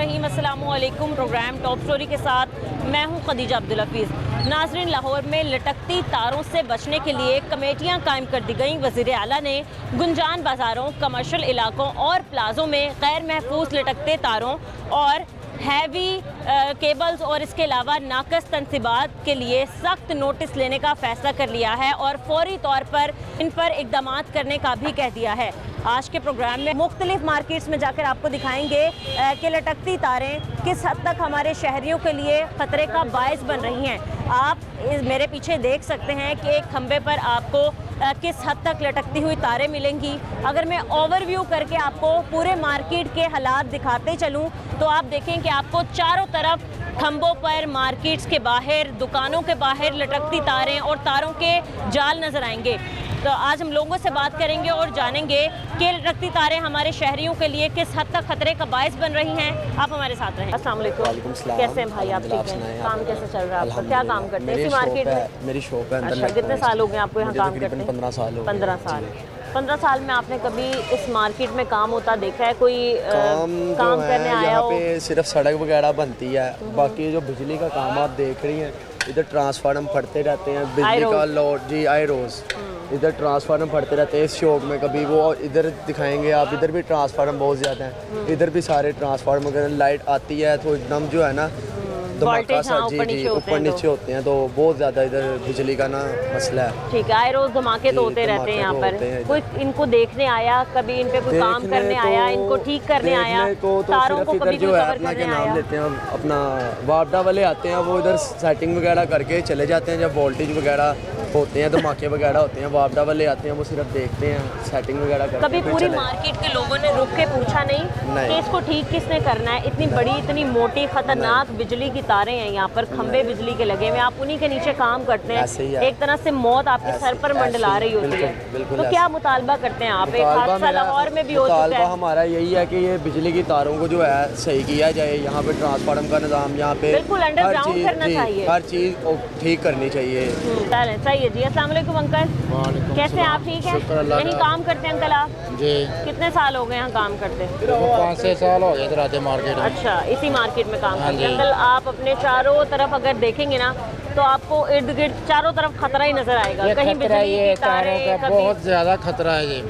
रहीम अस्सलामुअलैकुम। Programme top story के साथ मैं हूं खदीजा अब्दुल हफीज़। नाज़रीन, लाहौर में लटकती तारों से बचने के लिए कमेटियां कायम कर दी गईं। वज़ीर आला ने गुंजान बाज़ारों, कमर्शल इलाकों और प्लाजों में गैर महफूज लटकते तारों और हैवी केबल्स और इसके अलावा नाकस तनसीबात के लिए सख्त नोटिस लेने का फ़ैसला कर लिया है और फौरी तौर पर इन पर इक़दाम करने का भी कह दिया है। आज के प्रोग्राम में मुख्तलिफ मार्केट्स में जाकर आपको दिखाएंगे कि लटकती तारें किस हद तक हमारे शहरियों के लिए ख़तरे का बायस बन रही हैं। आप मेरे पीछे देख सकते हैं कि एक खंबे पर आपको किस हद तक लटकती हुई तारें मिलेंगी। अगर मैं ओवरव्यू करके आपको पूरे मार्केट के हालात दिखाते चलूं तो आप देखें कि आपको चारों तरफ खंबों पर, मार्केट्स के बाहर, दुकानों के बाहर लटकती तारें और तारों के जाल नज़र आएंगे। तो आज हम लोगों से बात करेंगे और जानेंगे कि लटकती तारें हमारे शहरियों के लिए किस हद तक खतरे का बायस बन रही हैं। आप हमारे साथ रहें। अस्सलाम वालेकुम। कैसे हैं भाई आप? ठीक हैं? काम कैसे चल रहा है आपका? क्या काम करते हैं इसी मार्केट में? मेरी शॉप है। अच्छा, कितने साल हो गए आपको यहाँ काम करते हैं? 15 साल हो गए। 15 साल। 15 साल में आपने कभी इस मार्केट में काम होता देखा है? कोई काम करने आया यहाँ हो? पे सिर्फ सड़क वगैरह बनती है, बाकी जो बिजली का काम आप देख रही हैं, इधर ट्रांसफार्मर फटते रहते हैं, बिजली का लोड जी आई रोज इधर ट्रांसफार्मर फटते रहते हैं। इस शॉप में कभी वो इधर दिखाएंगे आप, इधर भी ट्रांसफार्मर बहुत ज़्यादा हैं, इधर भी सारे ट्रांसफार्मर अगर लाइट आती है तो एकदम जो है ना धमाका सा जी ऊपर नीचे होते हैं, तो बहुत ज़्यादा इधर बिजली का ना मसला है। ठीक है, आए रोज धमाके तो होते रहते हैं यहाँ पर। कोई इनको देखने आया कभी? इन पे कोई काम करने आया, इनको ठीक करने आया? तारों को कभी जो है अपना क्या नाम लेते हैं, अपना वापडा वाले आते हैं, वो इधर सेटिंग वगैरह करके चले जाते हैं। जब वोल्टेज वगैरह होते हैं, धमाके वगैरह होते हैं, वापडा वाले आते हैं, वो सिर्फ देखते हैं, सेटिंग वगैरह करके। कभी पूरी मार्केट के लोगों ने रुक के पूछा नहीं कि इसको ठीक किसने करना है? इतनी बड़ी, इतनी मोटी, खतरनाक बिजली की तारें हैं यहाँ पर, खंबे बिजली के लगे हुए, आप उन्हीं के नीचे काम करते हैं। एक तरह से मौत आपके सर पर मंडला रही होती है। तो क्या मुतालबा करते हैं आप? एक हादसा लाहौर में भी हो चुका है। हमारा यही है कि ये बिजली की तारों को जो है सही किया जाए। यहाँ पे ट्रांसफार्मर का निज़ाम, यहाँ पे बिल्कुल अंडरग्राउंड करना चाहिए, हर चीज़ ठीक करनी चाहिए। सही है जी। अस्सलाम वालेकुम अंकल, कैसे हैं आप? ठीक है, यहीं काम करते हैं अंकल आप? जी। कितने साल हो गए यहाँ काम करते हैं? 5-6 साल हो गए इधर आते मार्केट में। अच्छा, इसी मार्केट में काम करते हैं अंकल। आप अपने चारों तरफ अगर देखेंगे ना तो आपको इर्द गिर्द चारों तरफ खतरा ही नजर आएगा। कहीं बिजली की तारों का बहुत ज़्यादा खतरा है ये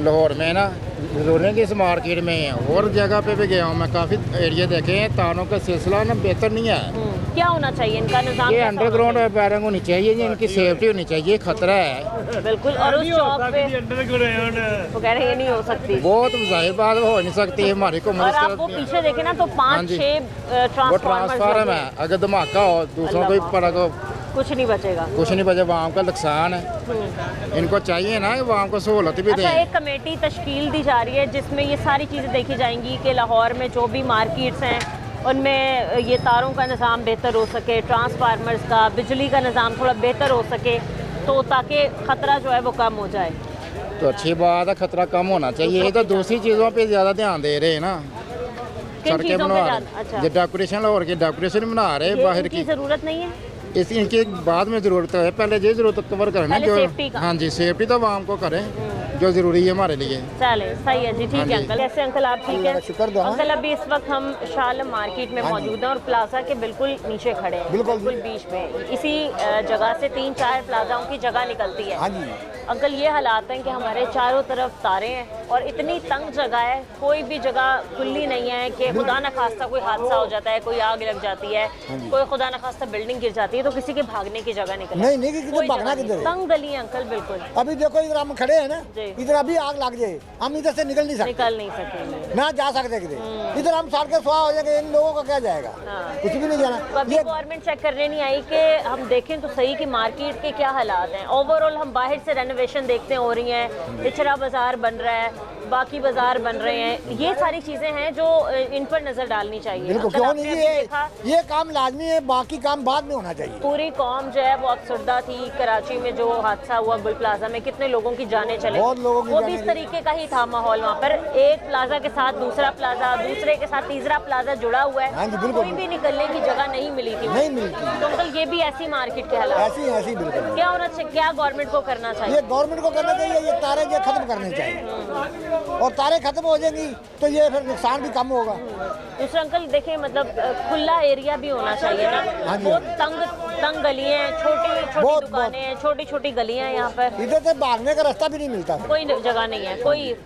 लाहौर में ना। जरूरी है कि इस मार्केट में है, और जगह पे भी गया हूँ मैं, काफ़ी एरिया देखे हैं, तारों का सिलसिला ना बेहतर नहीं है। क्या होना चाहिए इनका निजाम? ये अंडरग्राउंड वायरिंग होनी चाहिए, ये इनकी सेफ्टी होनी चाहिए, खतरा है बिल्कुल। और उस चौक पे वो कह रहे हैं ये नहीं हो सकती, बहुत जाहिर बात हो नहीं सकती हमारी को। और आपको पीछे देखे ना तो 5-6 ट्रांसफार्मर है, अगर धमाका हो दूसरों को पड़ा को कुछ नहीं बचेगा, कुछ नहीं बचे, वहाँ का नुकसान है। इनको चाहिए ना वहाँ को सहूलत भी दें। एक कमेटी तश्कील दी जा रही है जिसमें ये सारी चीज़ें देखी जाएंगी कि लाहौर में जो भी मार्केट्स हैं उनमें ये तारों का निज़ाम बेहतर हो सके, ट्रांसफार्मर्स का, बिजली का निज़ाम थोड़ा बेहतर हो सके, तो ताकि ख़तरा जो है वो कम हो जाए। तो अच्छी बात है, खतरा कम होना चाहिए। तो दूसरी चीज़ों पे ज़्यादा ध्यान दे रहे हैं ना, सड़कें बनवा रहे, डेकोरेशन लाहौर की डेकोरेशन बना रहे, बाहर की ज़रूरत नहीं है। इनके बाद में ज़रूरत है, पहले ये ज़रूरत कवर करना जो। हाँ जी, सेफ्टी तो आवाम को करें जो ज़रूरी है हमारे लिए। चले, सही है जी। ठीक है अंकल। कैसे अंकल आप? ठीक है अंकल। अभी इस वक्त हम शालम मार्केट में मौजूद हैं और प्लाजा के बिल्कुल नीचे खड़े हैं, बिल्कुल बीच में। इसी जगह से 3-4 प्लाजाओं की जगह निकलती है। अंकल, ये हालात हैं कि हमारे चारों तरफ तारे हैं और इतनी तंग जगह है, कोई भी जगह खुली नहीं है कि खुदा न खास्ता कोई हादसा हो जाता है, कोई आग लग जाती है, कोई खुदा न खास्ता बिल्डिंग गिर जाती है तो किसी के भागने की जगह नहीं, भागना किधर है? तंग गली है अंकल, बिल्कुल। अभी देखो इधर हम खड़े हैं ना, इधर अभी आग लग जाए, हम इधर से निकल नहीं सकेंगे, ना जा सकते किधर। इधर हम सड़ के सुहा हो जाएंगे, इन लोगों का क्या जाएगा? कुछ भी नहीं जाना। कभी गवर्नमेंट चेक करने नहीं आई कि हम देखें तो सही कि मार्केट के क्या हालात हैं। ओवरऑल हम बाहर से रेनोवेशन देखते हो रही हैं, पिछड़ा बाजार बन रहा है, बाकी बाजार बन रहे हैं, ये सारी चीजें हैं जो इन पर नजर डालनी चाहिए। बिल्कुल, क्यों नहीं? ये काम लाजमी है, बाकी काम बाद में होना चाहिए। पूरी कौम जो है वो अफसरदा थी। कराची में जो हादसा हुआ गुल प्लाजा में, कितने लोगों की जानें चले, वो भी इस तरीके का ही था माहौल। वहाँ पर एक प्लाजा के साथ दूसरा प्लाजा, दूसरे के साथ तीसरा प्लाजा जुड़ा हुआ है, कोई भी निकलने की जगह नहीं मिली थी। तो अंकल, ये भी ऐसी मार्केट के हालात? ऐसी बिल्कुल। क्या होना चाहिए, क्या गवर्नमेंट को करना चाहिए? ये गवर्नमेंट को करना चाहिए, ये तारे जो खत्म करने चाहिए। और तारें खत्म हो जाएंगी तो ये फिर नुकसान भी कम होगा। दूसरा अंकल देखिए, मतलब खुला एरिया भी होना चाहिए ना। हाँ जी। बहुत तंग गलियां हैं, छोटी छोटी बहुत- दुकानें हैं, छोटी छोटी गलियां हैं यहाँ पर। इधर से भागने का रास्ता भी नहीं मिलता। कोई जगह नहीं है,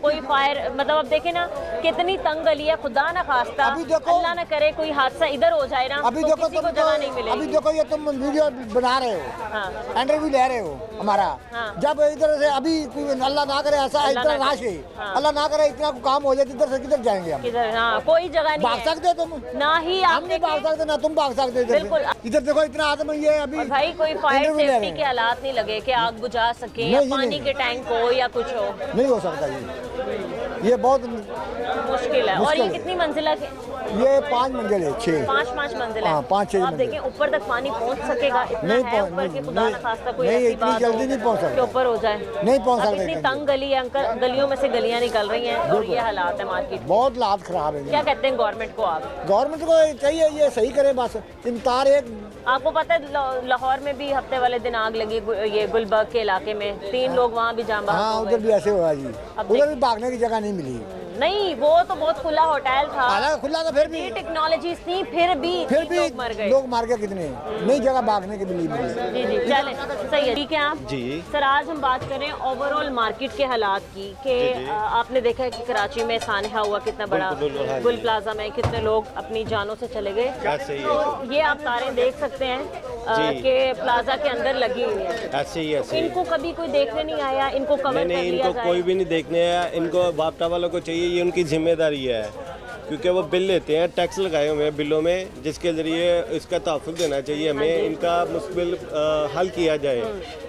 कोई फायर, मतलब अब देखे ना कितनी तंग गली है। खुदा ना खास्ता, अभी देखो- अल्लाह ना करे कोई हादसा इधर हो जाए ना, अभी तो देखो किसी को तुम जगह नहीं अभी मिलेगी। देखो ये तुम वीडियो बना रहे हो, हाँ इंटरव्यू ले रहे हो हमारा। हाँ। जब इधर से अभी कोई अल्लाह ना करे ऐसा अल्लाह इतना ना राश करे। है, हाँ। अल्लाह ना करे इतना काम हो जाए, इधर से किधर जाएंगे हम? किधर, हाँ कोई जगह नहीं भाग है। सकते हो तुम? ना ही हम आप नहीं भाग देखें, सकते, ना तुम भाग सकते इधर बिल्कुल। से। इधर देखो इतना आदमी ये अभी और भाई कोई फायर इंटरव्यू ले रहे सेफ्टी के हैं। हालात नहीं लगे कि आग बुझा सके या नहीं, पानी नहीं। के टैंक हो या कुछ हो, नहीं हो सकता ये बहुत मुश्किल है। और मुश्किल ये है। कितनी मंजिला के? ये 5 मंजिल है, 6 पाँच मंजिल है। हाँ, 5-6 तो आप मंजिल। देखें ऊपर तक पानी पहुंच सकेगा, इतना नहीं है पहुंच- ऊपर कि नहीं- खुदा ना खास्ता कोई नहीं, ऐसी इतनी बात जल्दी हो नहीं पहुंच सकता। कि ऊपर हो जाए। नहीं पहुंच अब सकता इतनी इतना तंग गली है अंकल, गलियों में से गलियां निकल रही हैं और ये हालात है मार्केट। बहुत हालात खराब है। क्या कहते हैं गवर्नमेंट को आप? गवर्नमेंट को चाहिए ये सही करे बस। इन तार एक आपको पता है लाहौर में भी हफ्ते वाले दिन आग लगी, ये गुलबर्ग के इलाके में 3 लोग वहाँ भी जाम बहक हाँ हो उधर गए। भी ऐसे हुआ जी, अब उधर भी भागने की जगह नहीं मिली। नहीं, वो तो बहुत खुला होटल था, हालांकि खुला तो फिर भी टेक्नोलॉजीज थी, फिर भी लोग मर गए। लोग मार गए कितने, नई जगह भागने के लिए मिली। जी जी चले, सही है, ठीक है आप जी। सर, आज हम बात करें ओवरऑल मार्केट के हालात की कि आपने देखा है कि कराची में सानहा हुआ कितना बड़ा, बिल्कुल, हाँ जी। गुल प्लाजा में कितने लोग अपनी जानों से चले गए। ऐसे ही है। तो ये आप तारें देख सकते हैं जी। कि प्लाजा के अंदर लगी हुई है। ऐसे ही ऐसे ही। इनको कभी कोई देखने नहीं आया, इनको कवर नहीं कर नहीं, लिया इनको जाए? कोई भी नहीं देखने आया। इनको बाप्टा वालों को चाहिए, ये उनकी जिम्मेदारी है, क्योंकि वो बिल लेते हैं, टैक्स लगाए हुए हैं बिलों में, जिसके ज़रिए इसका तहफ़्फ़ुज़ देना चाहिए हमें, जी। इनका मुश्किल हल किया जाए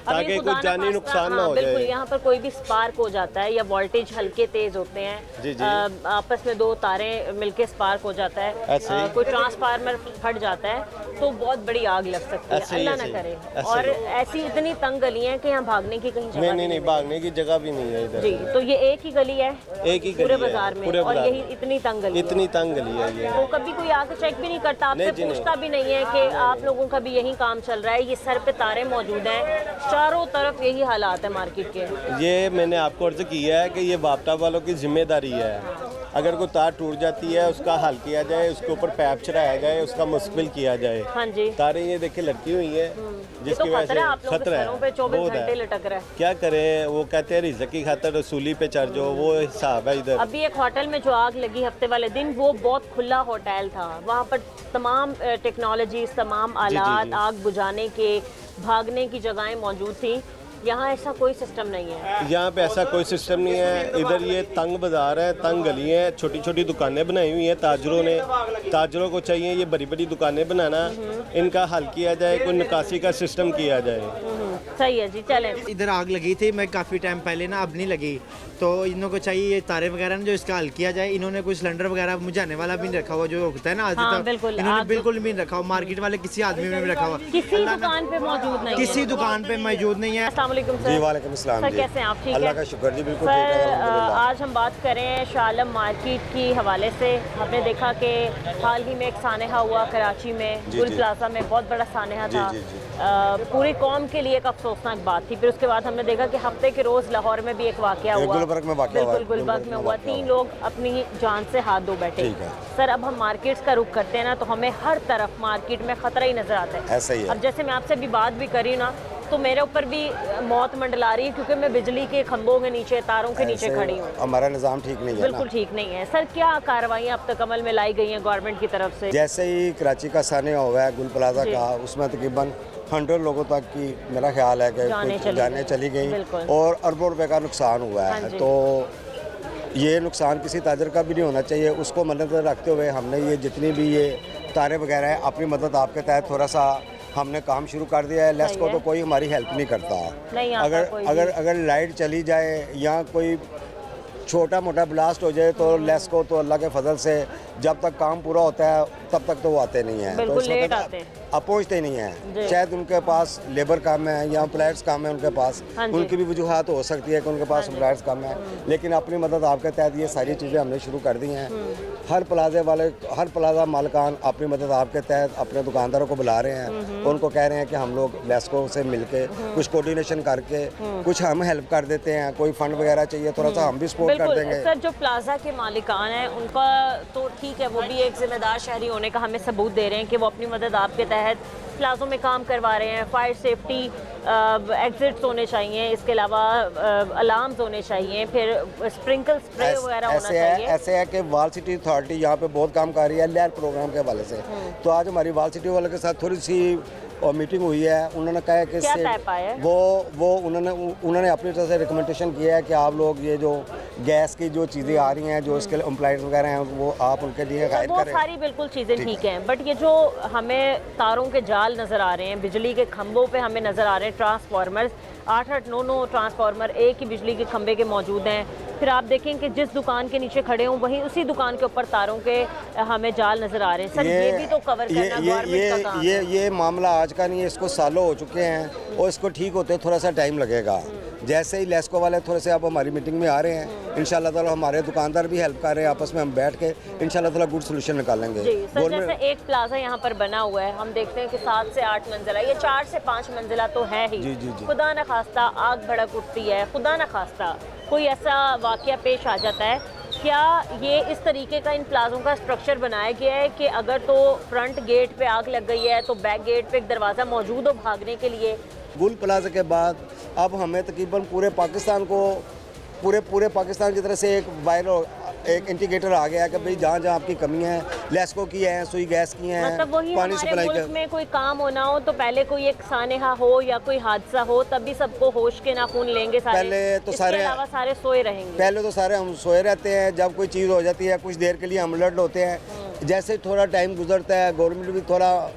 ताकि अभी खुदा कोई ना जानी खास्ता, नुकसान ना हाँ, हो बिल्कुल, जाए। यहाँ पर कोई भी स्पार्क हो जाता है या वोल्टेज हल्के तेज होते हैं, जी, जी। आपस में 2 तारें मिलके स्पार्क हो जाता है, ऐसे ही। कोई ट्रांसफार्मर फट जाता है तो बहुत बड़ी आग लग सकती है, ऐसे ही, अल्लाह ना ऐसे ही, करे। ऐसे और ही। ऐसी इतनी तंग गलियां हैं कि यहाँ भागने की कहीं जगह नहीं नहीं, भागने की जगह भी नहीं है इधर। जी, तो ये एक ही गली है एक ही गली पूरे है, बाजार में, पूरे और बाजार यही में। इतनी तंग गली है। इतनी तंग गली है ये। तो कभी कोई आके चेक भी नहीं करता, आपसे नहीं जी, नहीं। पूछता भी नहीं है कि आप लोगों का भी यही काम चल रहा है? ये सर पे तारे मौजूद हैं, चारों तरफ यही हालात है मार्केट के। ये मैंने आपको अर्ज किया है कि ये बाप्टा वालों की जिम्मेदारी है। अगर कोई तार टूट जाती है उसका हल किया जाए, उसके ऊपर पैप चढ़ाया जाए, उसका मुश्किल किया जाए। हाँ जी, तारें ये देखिए लटकी हुई है, ये तो जिसकी वजह खतरा है, आप से लोगों के खतरा सरों पे 24 बहुत घंटे है। लटक रहा है। क्या करें, वो कहते हैं रिज़्क़ की खातिर रसूली पे चढ़ जाओ, वो हिसाब है इधर। अभी एक होटल में जो आग लगी हफ्ते वाले दिन, वो बहुत खुला होटल था, वहाँ पर तमाम टेक्नोलॉजी, तमाम आलात, आग बुझाने के, भागने की जगहें मौजूद थी। यहाँ ऐसा कोई सिस्टम नहीं है। यहाँ पे ऐसा कोई सिस्टम नहीं है। इधर ये तंग बाजार है, तंग गली है, छोटी छोटी दुकानें बनाई हुई हैं ताजरों ने। ताजरों को चाहिए ये बड़ी बड़ी दुकानें बनाना, इनका हल किया जाए, कोई निकासी का सिस्टम किया जाए। सही है जी, चलें। इधर आग लगी थी, मैं काफ़ी टाइम पहले ना, अब नहीं लगी, तो इन लोगों को चाहिए ये तारे वगैरह ना जो इसका हल किया जाए। इन्होंने कोई सिलेंडर वगैरह बुझाने वाला भी नहीं रखा हुआ, जो होता है ना आदमी, हाँ, तो बिल्कुल, इन्होंने आग- बिल्कुल भी नहीं रखा हुआ। मार्केट वाले किसी आदमी में भी रखा हुआ, किसी अल्लाह ना- दुकान पे मौजूद नहीं किसी है। दुकान पे मौजूद नहीं है। अस्सलाम वालेकुम सर। जी वालेकुम अस्सलाम सर जी। कैसे हैं आप? ठीक अल्लाह है का शुक्र जी, बिल्कुल सर, ठीक है अल्हम्दुलिल्लाह। आज हम बात करें शालम मार्केट की हवाले से। हमने देखा कि हाल ही में एक सानहा हुआ कराची में, जी, गुल जी। प्लाजा में बहुत बड़ा सानहा जी, था। जी, जी। पूरी कौम के लिए एक अफसोसनाक बात थी। फिर उसके बाद हमने देखा कि हफ्ते के रोज़ लाहौर में भी एक वाकया ये हुआ, गुलबर्ग में वाकया हुआ, बिल्कुल गुलबर्ग में हुआ, 3 लोग अपनी जान से हाथ धो बैठे। ठीक है। सर, अब हम मार्केट्स का रुख करते हैं ना, तो हमें हर तरफ मार्केट में खतरा ही नजर आता है। ऐसा ही है। अब जैसे मैं आपसे भी बात भी करी ना, तो मेरे ऊपर भी मौत मंडला रही है, क्योंकि मैं बिजली के खंभों के नीचे, तारों के नीचे ऐसे खड़ी हूँ। हमारा निज़ाम ठीक नहीं है ना। बिल्कुल ठीक नहीं है। सर, क्या कार्रवाइयाँ अब तक अमल में लाई गई हैं गवर्नमेंट की तरफ से? जैसे ही कराची का सानिया हुआ है गुल प्लाजा जी। का, उसमें तकरीबन 100 लोगों तक की मेरा ख्याल है कि जानें कुछ चली जानें गई। चली गई बिल्कुल। और अरबों रुपए का नुकसान हुआ हाँ है। जी। तो ये नुकसान किसी ताजर का भी नहीं होना चाहिए। उसको मद्देनजर रखते हुए हमने ये जितनी भी ये तारे वगैरह है, अपनी मदद आपके तहत थोड़ा सा हमने काम शुरू कर दिया है। लेस सही को है। तो कोई हमारी हेल्प नहीं करता। नहीं आता अगर कोई अगर भी। अगर लाइट चली जाए या कोई छोटा मोटा ब्लास्ट हो जाए तो लेस को तो अल्लाह के फजल से जब तक काम पूरा होता है तब तक तो वो आते नहीं हैं। बिल्कुल तो इस वक्त लेट आते हैं। अब पहुँचते नहीं जी। हैं। शायद उनके पास लेबर काम है या फ्लैट्स काम है उनके पास, हाँ जी। उनकी भी वजूहत हो सकती है कि उनके पास फ्लैट्स काम है, लेकिन अपनी मदद आपके तहत ये सारी चीज़ें हमने शुरू कर दी हैं। हर प्लाजा मालिकान अपनी मदद आपके तहत अपने दुकानदारों को बुला रहे हैं, उनको कह रहे हैं कि हम लोग लेस्को से मिलके कुछ कोऑर्डिनेशन करके कुछ हम हेल्प कर देते हैं, कोई फंड वगैरह चाहिए थोड़ा सा हम भी सपोर्ट कर देंगे। सर, जो प्लाजा के मालिकान हैं उनका तो ठीक है, वो भी एक जिम्मेदार शहरी होने का हमें सबूत दे रहे हैं कि वो अपनी मदद आपके तहत प्लाजों में काम करवा रहे हैं। फायर सेफ्टी एग्जिट्स होने चाहिए, इसके अलावा अलार्म्स होने चाहिए, फिर स्प्रिंकल स्प्रे वगैरह होना चाहिए। ऐसे है कि वाल सिटी अथॉरिटी यहाँ पे बहुत काम कर रही है लहर प्रोग्राम के हवाले से। तो आज हमारी वाल सिटी वाले के साथ थोड़ी सी मीटिंग हुई है, उन्होंने कहा है कि क्या तय पाया? वो उन्होंने अपनी तरफ से रिकमेंडेशन किया है कि आप लोग ये जो गैस की जो चीज़ें आ रही हैं, जो इसके एम्प्लॉयज़ वगैरह हैं, वो आप उनके लिए गाइड वो करें। सारी बिल्कुल चीज़ें ठीक हैं, बट ये जो हमें तारों के जाल नज़र आ रहे हैं, बिजली के खंभों पे हमें नज़र आ रहे हैं ट्रांसफार्मर्स, 8-8, 9-9 ट्रांसफार्मर एक ही बिजली के खंभे के मौजूद हैं। फिर आप देखें कि जिस दुकान के नीचे खड़े हों वहीं उसी दुकान के ऊपर तारों के हमें जाल नज़र आ रहे हैं। सर, ये भी तो कवर करना गवर्नमेंट का काम है। ये मामला आज का नहीं है, इसको सालों हो चुके हैं और इसको ठीक होते थोड़ा सा टाइम लगेगा। जैसे ही लेस्को वाले थोड़े से अब हमारी मीटिंग में आ रहे हैं, इंशाल्लाह ताला हमारे दुकानदार भी हेल्प कर रहे हैं, आपस में हम बैठ के इंशाल्लाह ताला गुड सोल्यूशन निकालेंगे। जी सर, जैसे एक प्लाजा यहाँ पर बना हुआ है, हम देखते हैं कि 7 से 8 मंजिला, ये 4 से 5 मंजिला तो है ही। जी। खुदा न खास्ता आग भड़क उठती है, खुदा न खास्ता कोई ऐसा वाकया पेश आ जाता है, क्या ये इस तरीके का इन प्लाजों का स्ट्रक्चर बनाया गया है कि अगर तो फ्रंट गेट पे आग लग गई है तो बैक गेट पे एक दरवाज़ा मौजूद हो भागने के लिए? गुल प्लाजा के बाद अब हमें तकरीबन पूरे पाकिस्तान की तरफ से एक इंडिकेटर आ गया है कि भाई जहाँ जहाँ आपकी कमी है, लेस्को की है, सुई गैस की है, मतलब वही पानी हमारे सप्लाई मुल्क में कोई काम होना हो तो पहले कोई एक सानेहा हो या कोई हादसा हो तभी सबको होश के नाखून लेंगे सारे। पहले तो इसके अलावा सारे सोए रहेंगे। पहले तो सारे हम सोए रहते हैं, जब कोई चीज़ हो जाती है कुछ देर के लिए हम अलर्ट होते हैं, जैसे थोड़ा टाइम गुजरता है गवर्नमेंट भी थोड़ा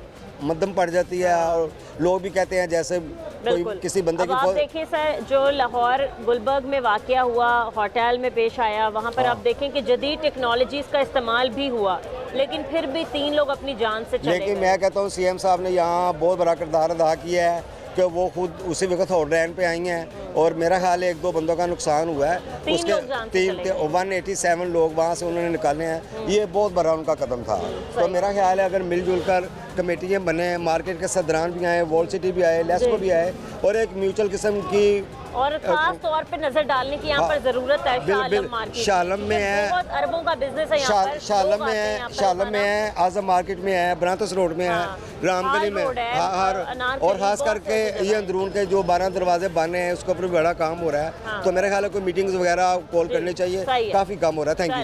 मध्यम पड़ जाती है और लोग भी कहते हैं जैसे कोई किसी बंदे की। आप देखिए सर, जो लाहौर गुलबर्ग में वाकया हुआ, होटल में पेश आया, वहाँ पर आप देखें कि जदीद टेक्नोलॉजीज़ का इस्तेमाल भी हुआ, लेकिन फिर भी 3 लोग अपनी जान से चले लेकिन गए। मैं कहता हूँ CM साहब ने यहाँ बहुत बड़ा किरदार अदा किया है कि वो खुद उसी वक्त हॉटलाइन पे आई हैं और मेरा ख्याल है 1-2 बंदों का नुकसान हुआ है, उसके 187 लोग वहाँ से उन्होंने निकाले हैं। ये बहुत बड़ा उनका कदम था। तो मेरा ख्याल है अगर मिलजुल कर कमेटियाँ बने, मार्केट के सदरान भी आए, वॉल सिटी भी आए, लेस्को भी आए और एक म्यूचुअल किस्म की और खास तौर पे नजर डालने की यहाँ पर जरूरत है। शालम मार्केट, शालम में है, बहुत अरबों का बिजनेस है यहाँ पर। शालम में है, आजम मार्केट में है, बनातस रोड में है, रामगली में, और खास करके ये अंदरून के जो 12 दरवाजे बने हैं उसके ऊपर बड़ा काम हो रहा है। तो मेरे ख्याल है कोई मीटिंग्स वगैरह कॉल करनी चाहिए, काफी काम हो रहा है। Thank you.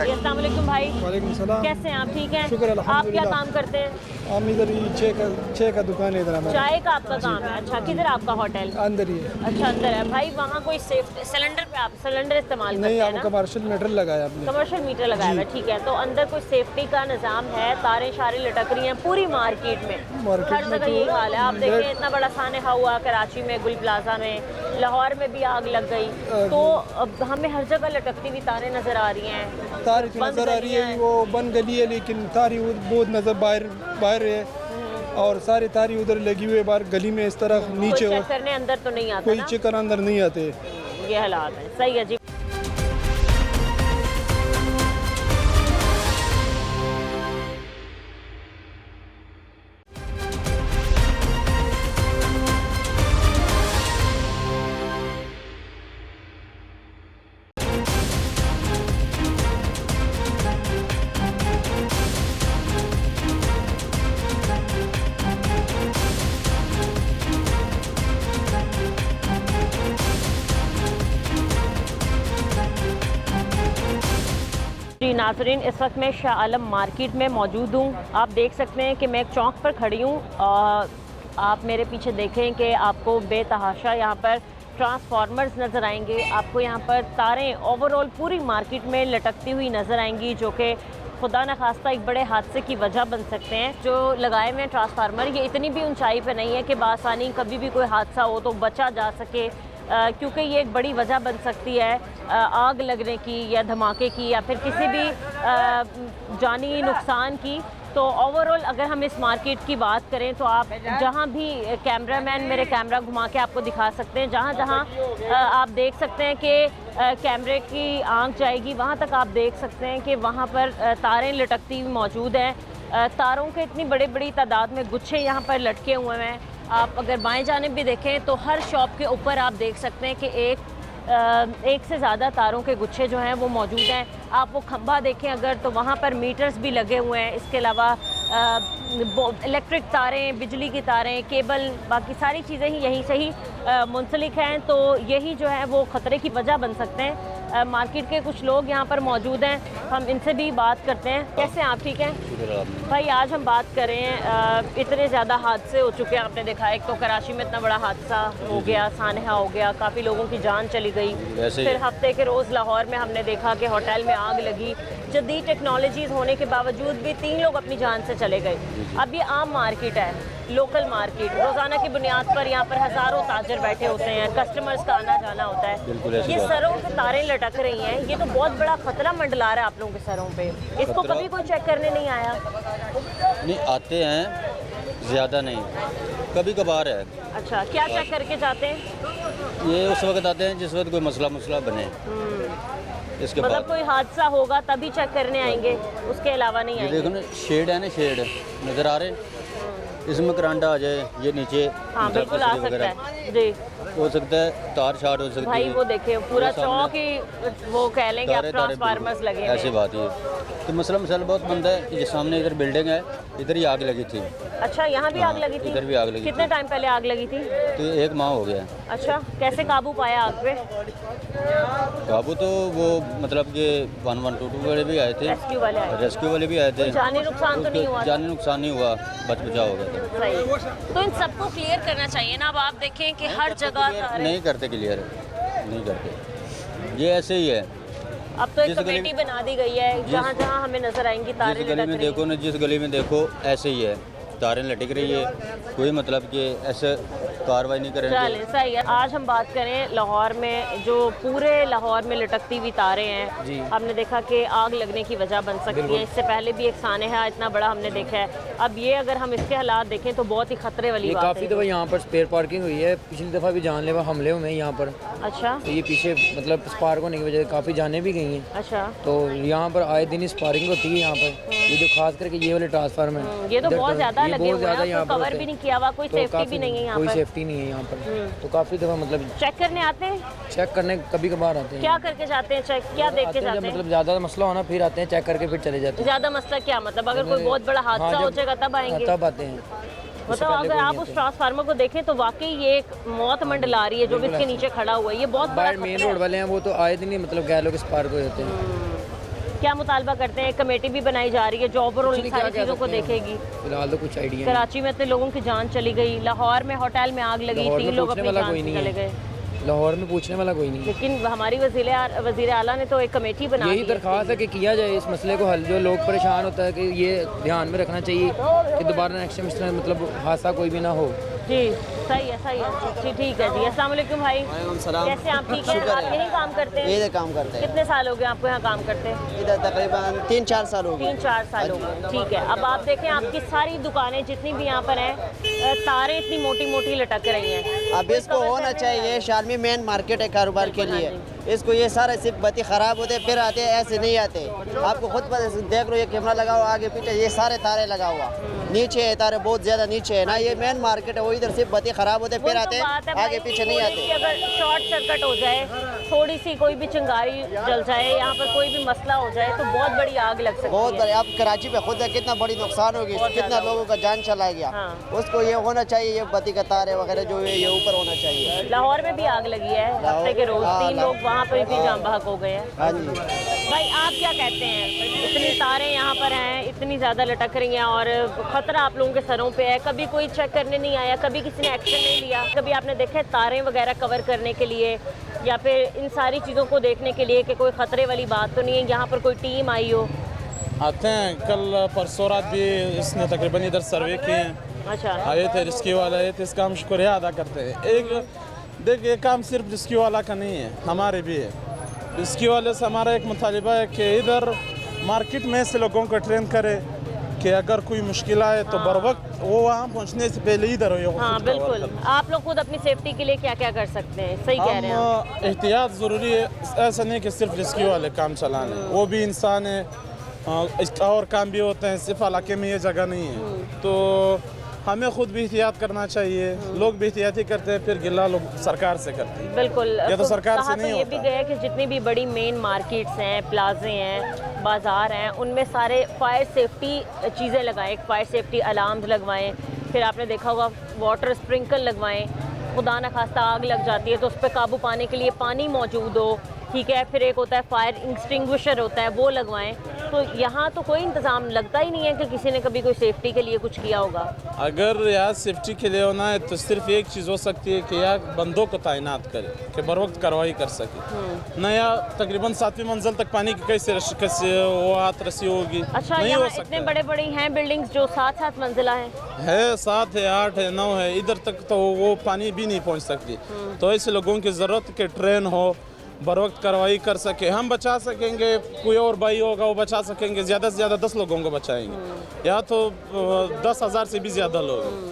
अस्सलाम वालेकुम भाई। वालेकुम सलाम। कैसे हैं आप? ठीक हैं? शुक्र आप क्या काम करते हैं? हम इधर ही चाय का दुकान है इधर हमारा। चाय का आपका काम है? अच्छा, किधर आपका होटल? अंदर ही है। अच्छा, अंदर है भाई। वहाँ कोई सेफ्टी सिलेंडर पे आप सिलेंडर इस्तेमाल करते नहीं, हैं आप ना? कमर्शियल मीटर लगाया आपने। कमर्शियल मीटर लगाया हुआ है, ठीक है। तो अंदर कोई सेफ्टी का निज़ाम है? तारें शारें लटक रही हैं पूरी मार्केट में, हर जगह यही हाल है। आप देखिए इतना बड़ा सानेहा हुआ कराची में, गुल प्लाजा में, लाहौर में भी आग लग गई, तो अब हमें हर जगह लटकती हुई तारें नजर आ रही हैं। तार नजर आ रही है, वो बंद गली है लेकिन तारी बहुत नजर बाहर है और सारी तारी उधर लगी हुई है बाहर गली में, इस तरह नीचे। चेक करने अंदर तो नहीं आता कोई ना? चेक करने अंदर नहीं आते। ये हालात है। सही है जी। जी नाज़रीन, इस वक्त मैं शाह आलम मार्केट में मौजूद हूँ। आप देख सकते हैं कि मैं एक चौक पर खड़ी हूँ। आप मेरे पीछे देखें कि आपको बेतहाशा यहाँ पर ट्रांसफार्मर्स नज़र आएंगे, आपको यहाँ पर तारें ओवरऑल पूरी मार्केट में लटकती हुई नज़र आएंगी, जो कि खुदा न खास्ता एक बड़े हादसे की वजह बन सकते हैं। जो लगाए हुए ट्रांसफार्मर ये इतनी भी ऊंचाई पर नहीं है कि बासानी कभी भी कोई हादसा हो तो बचा जा सके, क्योंकि ये एक बड़ी वजह बन सकती है आग लगने की या धमाके की या फिर किसी भी जानी नुकसान की। तो ओवरऑल अगर हम इस मार्केट की बात करें तो आप जहां भी कैमरामैन मेरे कैमरा घुमा के आपको दिखा सकते हैं, जहां जहां आप देख सकते हैं कि कैमरे की आंख जाएगी वहां तक आप देख सकते हैं कि वहां पर तारें लटकती हुई मौजूद हैं। तारों के इतनी बड़ी तादाद में गुच्छे यहाँ पर लटके हुए हैं। आप अगर बाएं जानिब भी देखें तो हर शॉप के ऊपर आप देख सकते हैं कि एक से ज़्यादा तारों के गुच्छे जो हैं वो मौजूद हैं। आप वो खंभा देखें अगर तो वहाँ पर मीटर्स भी लगे हुए हैं। इसके अलावा इलेक्ट्रिक तारें, बिजली की तारें, केबल, बाकी सारी चीज़ें ही यहीं से ही मुंसलिक हैं। तो यही जो है वो ख़तरे की वजह बन सकते हैं। मार्केट के कुछ लोग यहाँ पर मौजूद हैं, हम इनसे भी बात करते हैं। कैसे हैं आप? ठीक हैं भाई। आज हम बात करें, इतने ज़्यादा हादसे हो चुके हैं, आपने देखा एक तो कराची में इतना बड़ा हादसा हो गया, सानहा हो गया, काफ़ी लोगों की जान चली गई। फिर हफ्ते के रोज़ लाहौर में हमने देखा कि होटल में आग लगी। जदीद टेक्नोलॉजीज़ होने के बावजूद भी 3 लोग अपनी जान से चले गए। अब ये आम मार्केट है, लोकल मार्केट, रोज़ाना की बुनियाद पर यहाँ पर हज़ारों ताजर बैठे होते हैं, कस्टमर्स का आना जाना होता है। ये सरों पे तारें लटक रही हैं, ये तो बहुत बड़ा खतरा मंडला रहा है आप लोगों के सरों पे। इसको कभी कोई चेक करने नहीं आया? नहीं, आते हैं, ज़्यादा नहीं, कभी कभार है। अच्छा, क्या चेक करके जाते हैं? ये उस वक्त आते हैं जिस वक्त कोई मसला बने। इसके मतलब बाद कोई हादसा होगा तभी चेक करने आएंगे, उसके अलावा नहीं आएंगे। देखो ना, शेड है ना, शेड नज़र आ रहे, इसमें करंट आ जाए, ये नीचे हाँ बिल्कुल आ सकता है जी, हो सकता है, तार शार्ट हो सकती है भाई। वो देखिए पूरा चौक ही वो कह लेंगे आप ट्रांसफार्मर्स लगे हैं। ऐसी बात है। तो मसला बहुत बनता है कि सामने इधर बिल्डिंग है, इधर ही आग लगी थी। अच्छा, यहाँ भी आग लगी थी? इधर भी आग लगी। कितने टाइम पहले आग लगी थी? तो 1 माह हो गया। अच्छा, कैसे काबू पाया आग पे? काबू तो वो मतलब कि 1122 वाले भी आए थे, रेस्क्यू वाले भी आए थे। जानी नुकसान तो नहीं हुआ? जानी नुकसान नहीं हुआ, बचाव हो गया। सही। तो इन सबको क्लियर करना चाहिए ना। अब आप देखें कि हर जगह नहीं करते, क्लियर नहीं करते, ये ऐसे ही है। अब तो एक कमेटी बना दी गई है, जहाँ जहाँ हमें नजर आएंगी तारें जिस गली में देखो ना, जिस गली में देखो ऐसे ही है, तारें लटक रही है, कोई मतलब कि ऐसे कार्रवाई नहीं करेंगे। चलें, सही है। आज हम बात करें लाहौर में जो पूरे लाहौर में लटकती हुई तारें हैं, हमने देखा कि आग लगने की वजह बन सकती है। इससे पहले भी एक सानहा इतना बड़ा हमने देखा है। अब ये अगर हम इसके हालात देखें तो बहुत ही खतरे वाली बात है। काफ़ी दफ़ा यहाँ पर स्पेयर पार्किंग हुई है, पिछली दफ़ा भी जानलेवा हमले हुए हैं यहाँ पर। अच्छा, तो ये पीछे मतलब स्पार्क होने की वजह से काफ़ी जानें भी गई हैं। अच्छा, तो यहाँ पर आए दिन स्पार्किंग होती है यहाँ पर। ये जो खास करके ये वाले ट्रांसफार्म है, ये तो बहुत ज़्यादा लगे हुए हैं, यहाँ कवर भी नहीं किया हुआ, कोई सेफ्टी भी नहीं है यहाँ पर। कोई सेफ्टी नहीं है यहाँ पर। तो काफ़ी दफ़ा मतलब चेक करने आते हैं, चेक करने कभी कभार आते हैं। क्या करके जाते हैं चेक? क्या देख के जाते हैं? मतलब ज़्यादा मसला होना फिर आते हैं, चेक करके फिर चले जाते हैं। ज़्यादा मसला क्या मतलब? अगर कोई बहुत बड़ा हादसा हो जाएगा तब आएंगे? तब आते हैं। मतलब अगर आप उस ट्रांसफार्मर को देखें तो वाकई ये एक मौत मंडला रही है जो भी इसके नीचे खड़ा हुआ है। ये बहुत बड़ा मेन रोड वाले हैं, वो तो आए दिन ही मतलब गैर लोग स्पार्क हो जाते हैं। क्या मुतालबा करते हैं? कमेटी भी बनाई जा रही है जो ओवरऑल सारी चीज़ों को देखेगी। फिलहाल तो कुछ आइडिया। कराची में इतने लोगों की जान चली गई, लाहौर में होटल में आग लगी, 3 लोग अपनी जान से चले गए। लाहौर में पूछने वाला कोई नहीं, लेकिन हमारी वज़ीर आला ने तो एक कमेटी बना दी। यही दरख्वास्त है कि किया जाए इस मसले को हल। जो लोग परेशान होता है कि ये ध्यान में रखना चाहिए कि दोबारा नेक्स्ट टाइम इस तरह मतलब हादसा कोई भी ना हो। जी सही है, सही है जी, ठीक है जी। अस्सलाम वालेकुम भाई, कैसे आप? ठीक है। आप यही काम करते हैं? यही काम करते हैं। कितने साल हो गए आपको यहाँ काम करते हैं? इधर तकरीबन 3-4 साल हो गए। 3-4 साल हो गए, ठीक है। अब आप देखें आपकी सारी दुकानें जितनी भी यहाँ पर हैं, तारें इतनी मोटी मोटी लटक रही हैं। अब इसको होना चाहिए, शालमी मेन मार्केट है कारोबार के लिए। इसको ये सारे सिर्फ बत्ती ख़राब होते फिर आते हैं, ऐसे नहीं आते। आपको खुद देख लो, ये कैमरा लगा हुआ आगे पीछे, ये सारे तारे लगा हुआ नीचे है, तारे बहुत ज़्यादा नीचे है ना। ये मेन मार्केट है, वो इधर सिर्फ बत्ती ख़राब होते फिर आते हैं, आगे पीछे नहीं आते। अगर शॉर्ट सर्किट हो जाए, थोड़ी सी कोई भी चिंगारी जल जाए, यहाँ पर कोई भी मसला हो जाए तो बहुत बड़ी आग लग सकती है। बहुत बड़ी। आप कराची में खुद है कितना बड़ी नुकसान होगी, कितना लोगों का जान चला गया। उसको ये होना चाहिए, ये बत्ती का तारे वगैरह जो है ये ऊपर होना चाहिए। लाहौर में भी आग लगी है हफ्ते के रोज, 3 लोग वहाँ पर भी जान बहक हो गए हैं। हाँ जी भाई, आप क्या कहते हैं? इतनी तारें यहाँ पर हैं, इतनी ज़्यादा लटक रही हैं और ख़तरा आप लोगों के सरों पे है। कभी कोई चेक करने नहीं आया, कभी किसी ने एक्शन नहीं लिया? कभी आपने देखा तारें वगैरह कवर करने के लिए या फिर इन सारी चीज़ों को देखने के लिए कि कोई ख़तरे वाली बात तो नहीं है? यहाँ पर कोई टीम आई हो? आते हैं, कल परसों रात भी इसने तकरीबन इधर सर्वे किए हैं। अच्छा, आए थे रेस्क्यू वाले आए थे, इसका हम शुक्रिया अदा करते हैं। एक देखिए, काम सिर्फ रेस्क्यू वाला का नहीं है, हमारे भी है। इसकी वजह से हमारा एक मुतालिबा है कि इधर मार्केट में से लोगों को ट्रेन करे कि अगर कोई मुश्किल आए तो बर वक्त वो वहाँ पहुँचने से पहले इधर हो। हाँ बिल्कुल, आप लोग खुद अपनी सेफ्टी के लिए क्या क्या कर सकते हैं? सही कह रहे हैं आप। एहतियात ज़रूरी है, ऐसा नहीं कि सिर्फ रेस्क्यू वाले काम चलाने, वो भी इंसान है, और काम भी होते हैं, सिर्फ इलाके में ये जगह नहीं है। तो हमें खुद भी एहतियात करना चाहिए, लोग भी एहतियाती करते हैं, फिर गिला लोग सरकार से करते हैं। बिल्कुल, ये तो सरकार से नहीं ये भी गया कि जितनी भी बड़ी मेन मार्केट्स हैं, प्लाजे हैं, बाज़ार हैं, उनमें सारे फायर सेफ्टी चीज़ें लगाएं, फायर सेफ्टी अलार्म्स लगवाएं। फिर आपने देखा होगा वाटर स्प्रिंकल लगवाएं, खुदा न खास्ता आग लग जाती है तो उस पर काबू पाने के लिए पानी मौजूद हो, ठीक है। फिर एक होता है फायर एक्सटिंग्विशर होता है, वो लगवाएं। तो यहाँ तो कोई इंतज़ाम लगता ही नहीं है कि किसी ने कभी कोई सेफ्टी के लिए कुछ किया होगा। अगर यहाँ सेफ्टी के लिए होना है तो सिर्फ एक चीज़ हो सकती है कि यहाँ बंदों को तैनात करे कि बर वक्त कार्रवाई कर सके। नया तकरीबन 7वीं मंजिल तक पानी की कैसे वो हाथ रसी होगी। अच्छा, नहीं यहाँ हो सकता। इतने बड़े बड़े हैं बिल्डिंग्स जो 7-7 मंजिला हैं? है 7 है, 8 है, 9 है, इधर तक तो वो पानी भी नहीं पहुँच सकती। तो ऐसे लोगों की ज़रूरत कि ट्रेन हो, बर वक्त कार्रवाई कर सके। हम बचा सकेंगे, कोई और भाई होगा वो बचा सकेंगे, ज़्यादा से ज़्यादा 10 लोगों को बचाएंगे। यहाँ तो 10,000 से भी ज़्यादा लोग,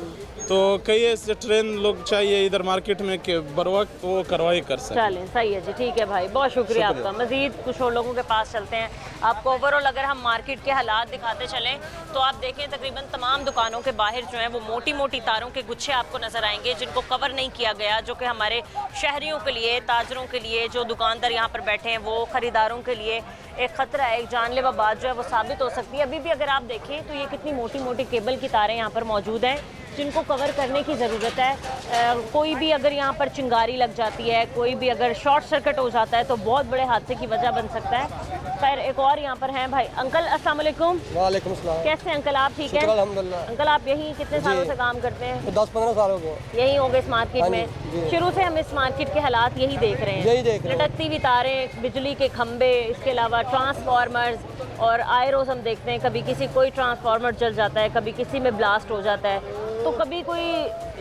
तो कई ऐसे ट्रेन लोग चाहिए इधर मार्केट में कि बर वक्त वो कार्रवाई कर सकें। चलें, सही है जी, ठीक है भाई, बहुत शुक्रिया आपका। मज़ीद कुछ और लोगों के पास चलते हैं। आपको ओवरऑल अगर हम मार्केट के हालात दिखाते चलें तो आप देखें तकरीबन तमाम दुकानों के बाहर जो है वो मोटी मोटी तारों के गुच्छे आपको नज़र आएंगे जिनको कवर नहीं किया गया, जो कि हमारे शहरियों के लिए, ताजरों के लिए, जो दुकानदार यहाँ पर बैठे हैं, वो ख़रीदारों के लिए एक ख़तरा है, एक जानलेवा बात जो है वो साबित हो सकती है। अभी भी अगर आप देखें तो ये कितनी मोटी मोटी केबल की तारें यहाँ पर मौजूद हैं जिनको कवर करने की ज़रूरत है। कोई भी अगर यहाँ पर चिंगारी लग जाती है, कोई भी अगर शॉर्ट सर्किट हो जाता है तो बहुत बड़े हादसे की वजह बन सकता है। खैर, एक और यहाँ पर हैं भाई। अंकल अस्सलाम वालेकुम। वालेकुम सलाम। कैसे हैं अंकल, आप ठीक हैं? अल्हम्दुलिल्लाह। अंकल आप यहीं कितने सालों से काम करते हैं? 10-15 साल हो गए। यहीं हो गए इस मार्केट में? शुरू से हम इस मार्केट के हालात यही देख रहे हैं, यही देख रहे हैं। लटकती हुई तारें, बिजली के खंभे, इसके अलावा ट्रांसफार्मर्स और आए रोज़ हम देखते हैं कभी किसी कोई ट्रांसफार्मर जल जाता है, कभी किसी में ब्लास्ट हो जाता है। तो कभी कोई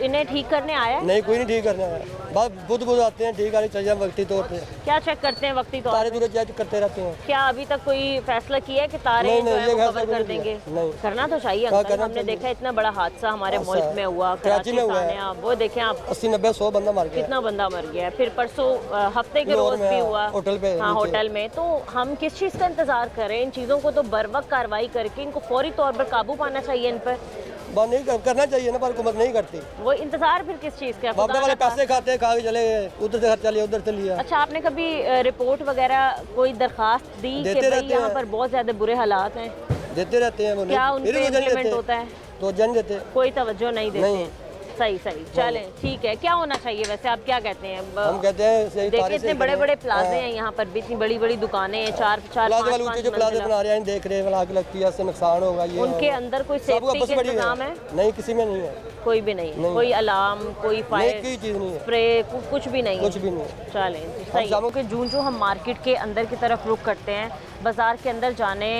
इन्हें ठीक करने आया? नहीं, कोई नहीं ठीक करने आया। बस बुध आते हैं, ठीक आनी चाहिए वक्ती तौर पे। क्या चेक करते हैं वक्ती तौर तारे पे? दूर चेक करते रहते हैं। क्या अभी तक कोई फैसला किया है कि तारे नहीं, जो है वो कवर कर नहीं देंगे? नहीं। करना तो चाहिए अंकल। हमने देखा इतना बड़ा हादसा हमारे मुल्क में हुआ, कराची में हुआ है। वो देखें आप, 80-90-100 बंदा मर गया। कितना बंदा मर गया। फिर परसों हफ्ते के रोज भी हुआ होटल पे। हाँ, होटल में। तो हम किस चीज़ का इंतजार करें? इन चीज़ों को तो बर वक्त कार्रवाई करके इनको फौरी तौर पर काबू पाना चाहिए इन पर। नहीं करना चाहिए ना, पर हुकूमत नहीं करती। वो इंतजार फिर किस चीज़ का? बाप वाले पैसे खाते हैं, खा के चले, उधर से चले, उधर से लिया। अच्छा, आपने कभी रिपोर्ट वगैरह कोई दरखास्त दी कि भाई यहाँ पर बहुत ज्यादा बुरे हालात हैं? देते रहते हैं वो। क्या उनके इम्प्लीमेंट होता है? तो जन देते, कोई तवज्जो नहीं देते। सही चलें, ठीक है। क्या होना चाहिए वैसे, आप क्या कहते हैं? हम कहते हैं देखिए इतने बड़े बड़े प्लाजे हैं यहाँ पर भी, इतनी बड़ी बड़ी दुकानें हैं, 4-5 जो प्लाजे बना रहे हैं, देख रहे हैं, आग लगती है, इससे नुकसान होगा। ये उनके अंदर कोई सेफ्टी के इंतजाम है? नहीं, किसी में नहीं है। कोई भी नहीं, कोई अलार्म, कोई फायर स्प्रे, कुछ भी नहीं, कुछ भी नहीं। चलें, सही। कि जो हम मार्केट के अंदर की तरफ रुख करते हैं, बाज़ार के अंदर जाने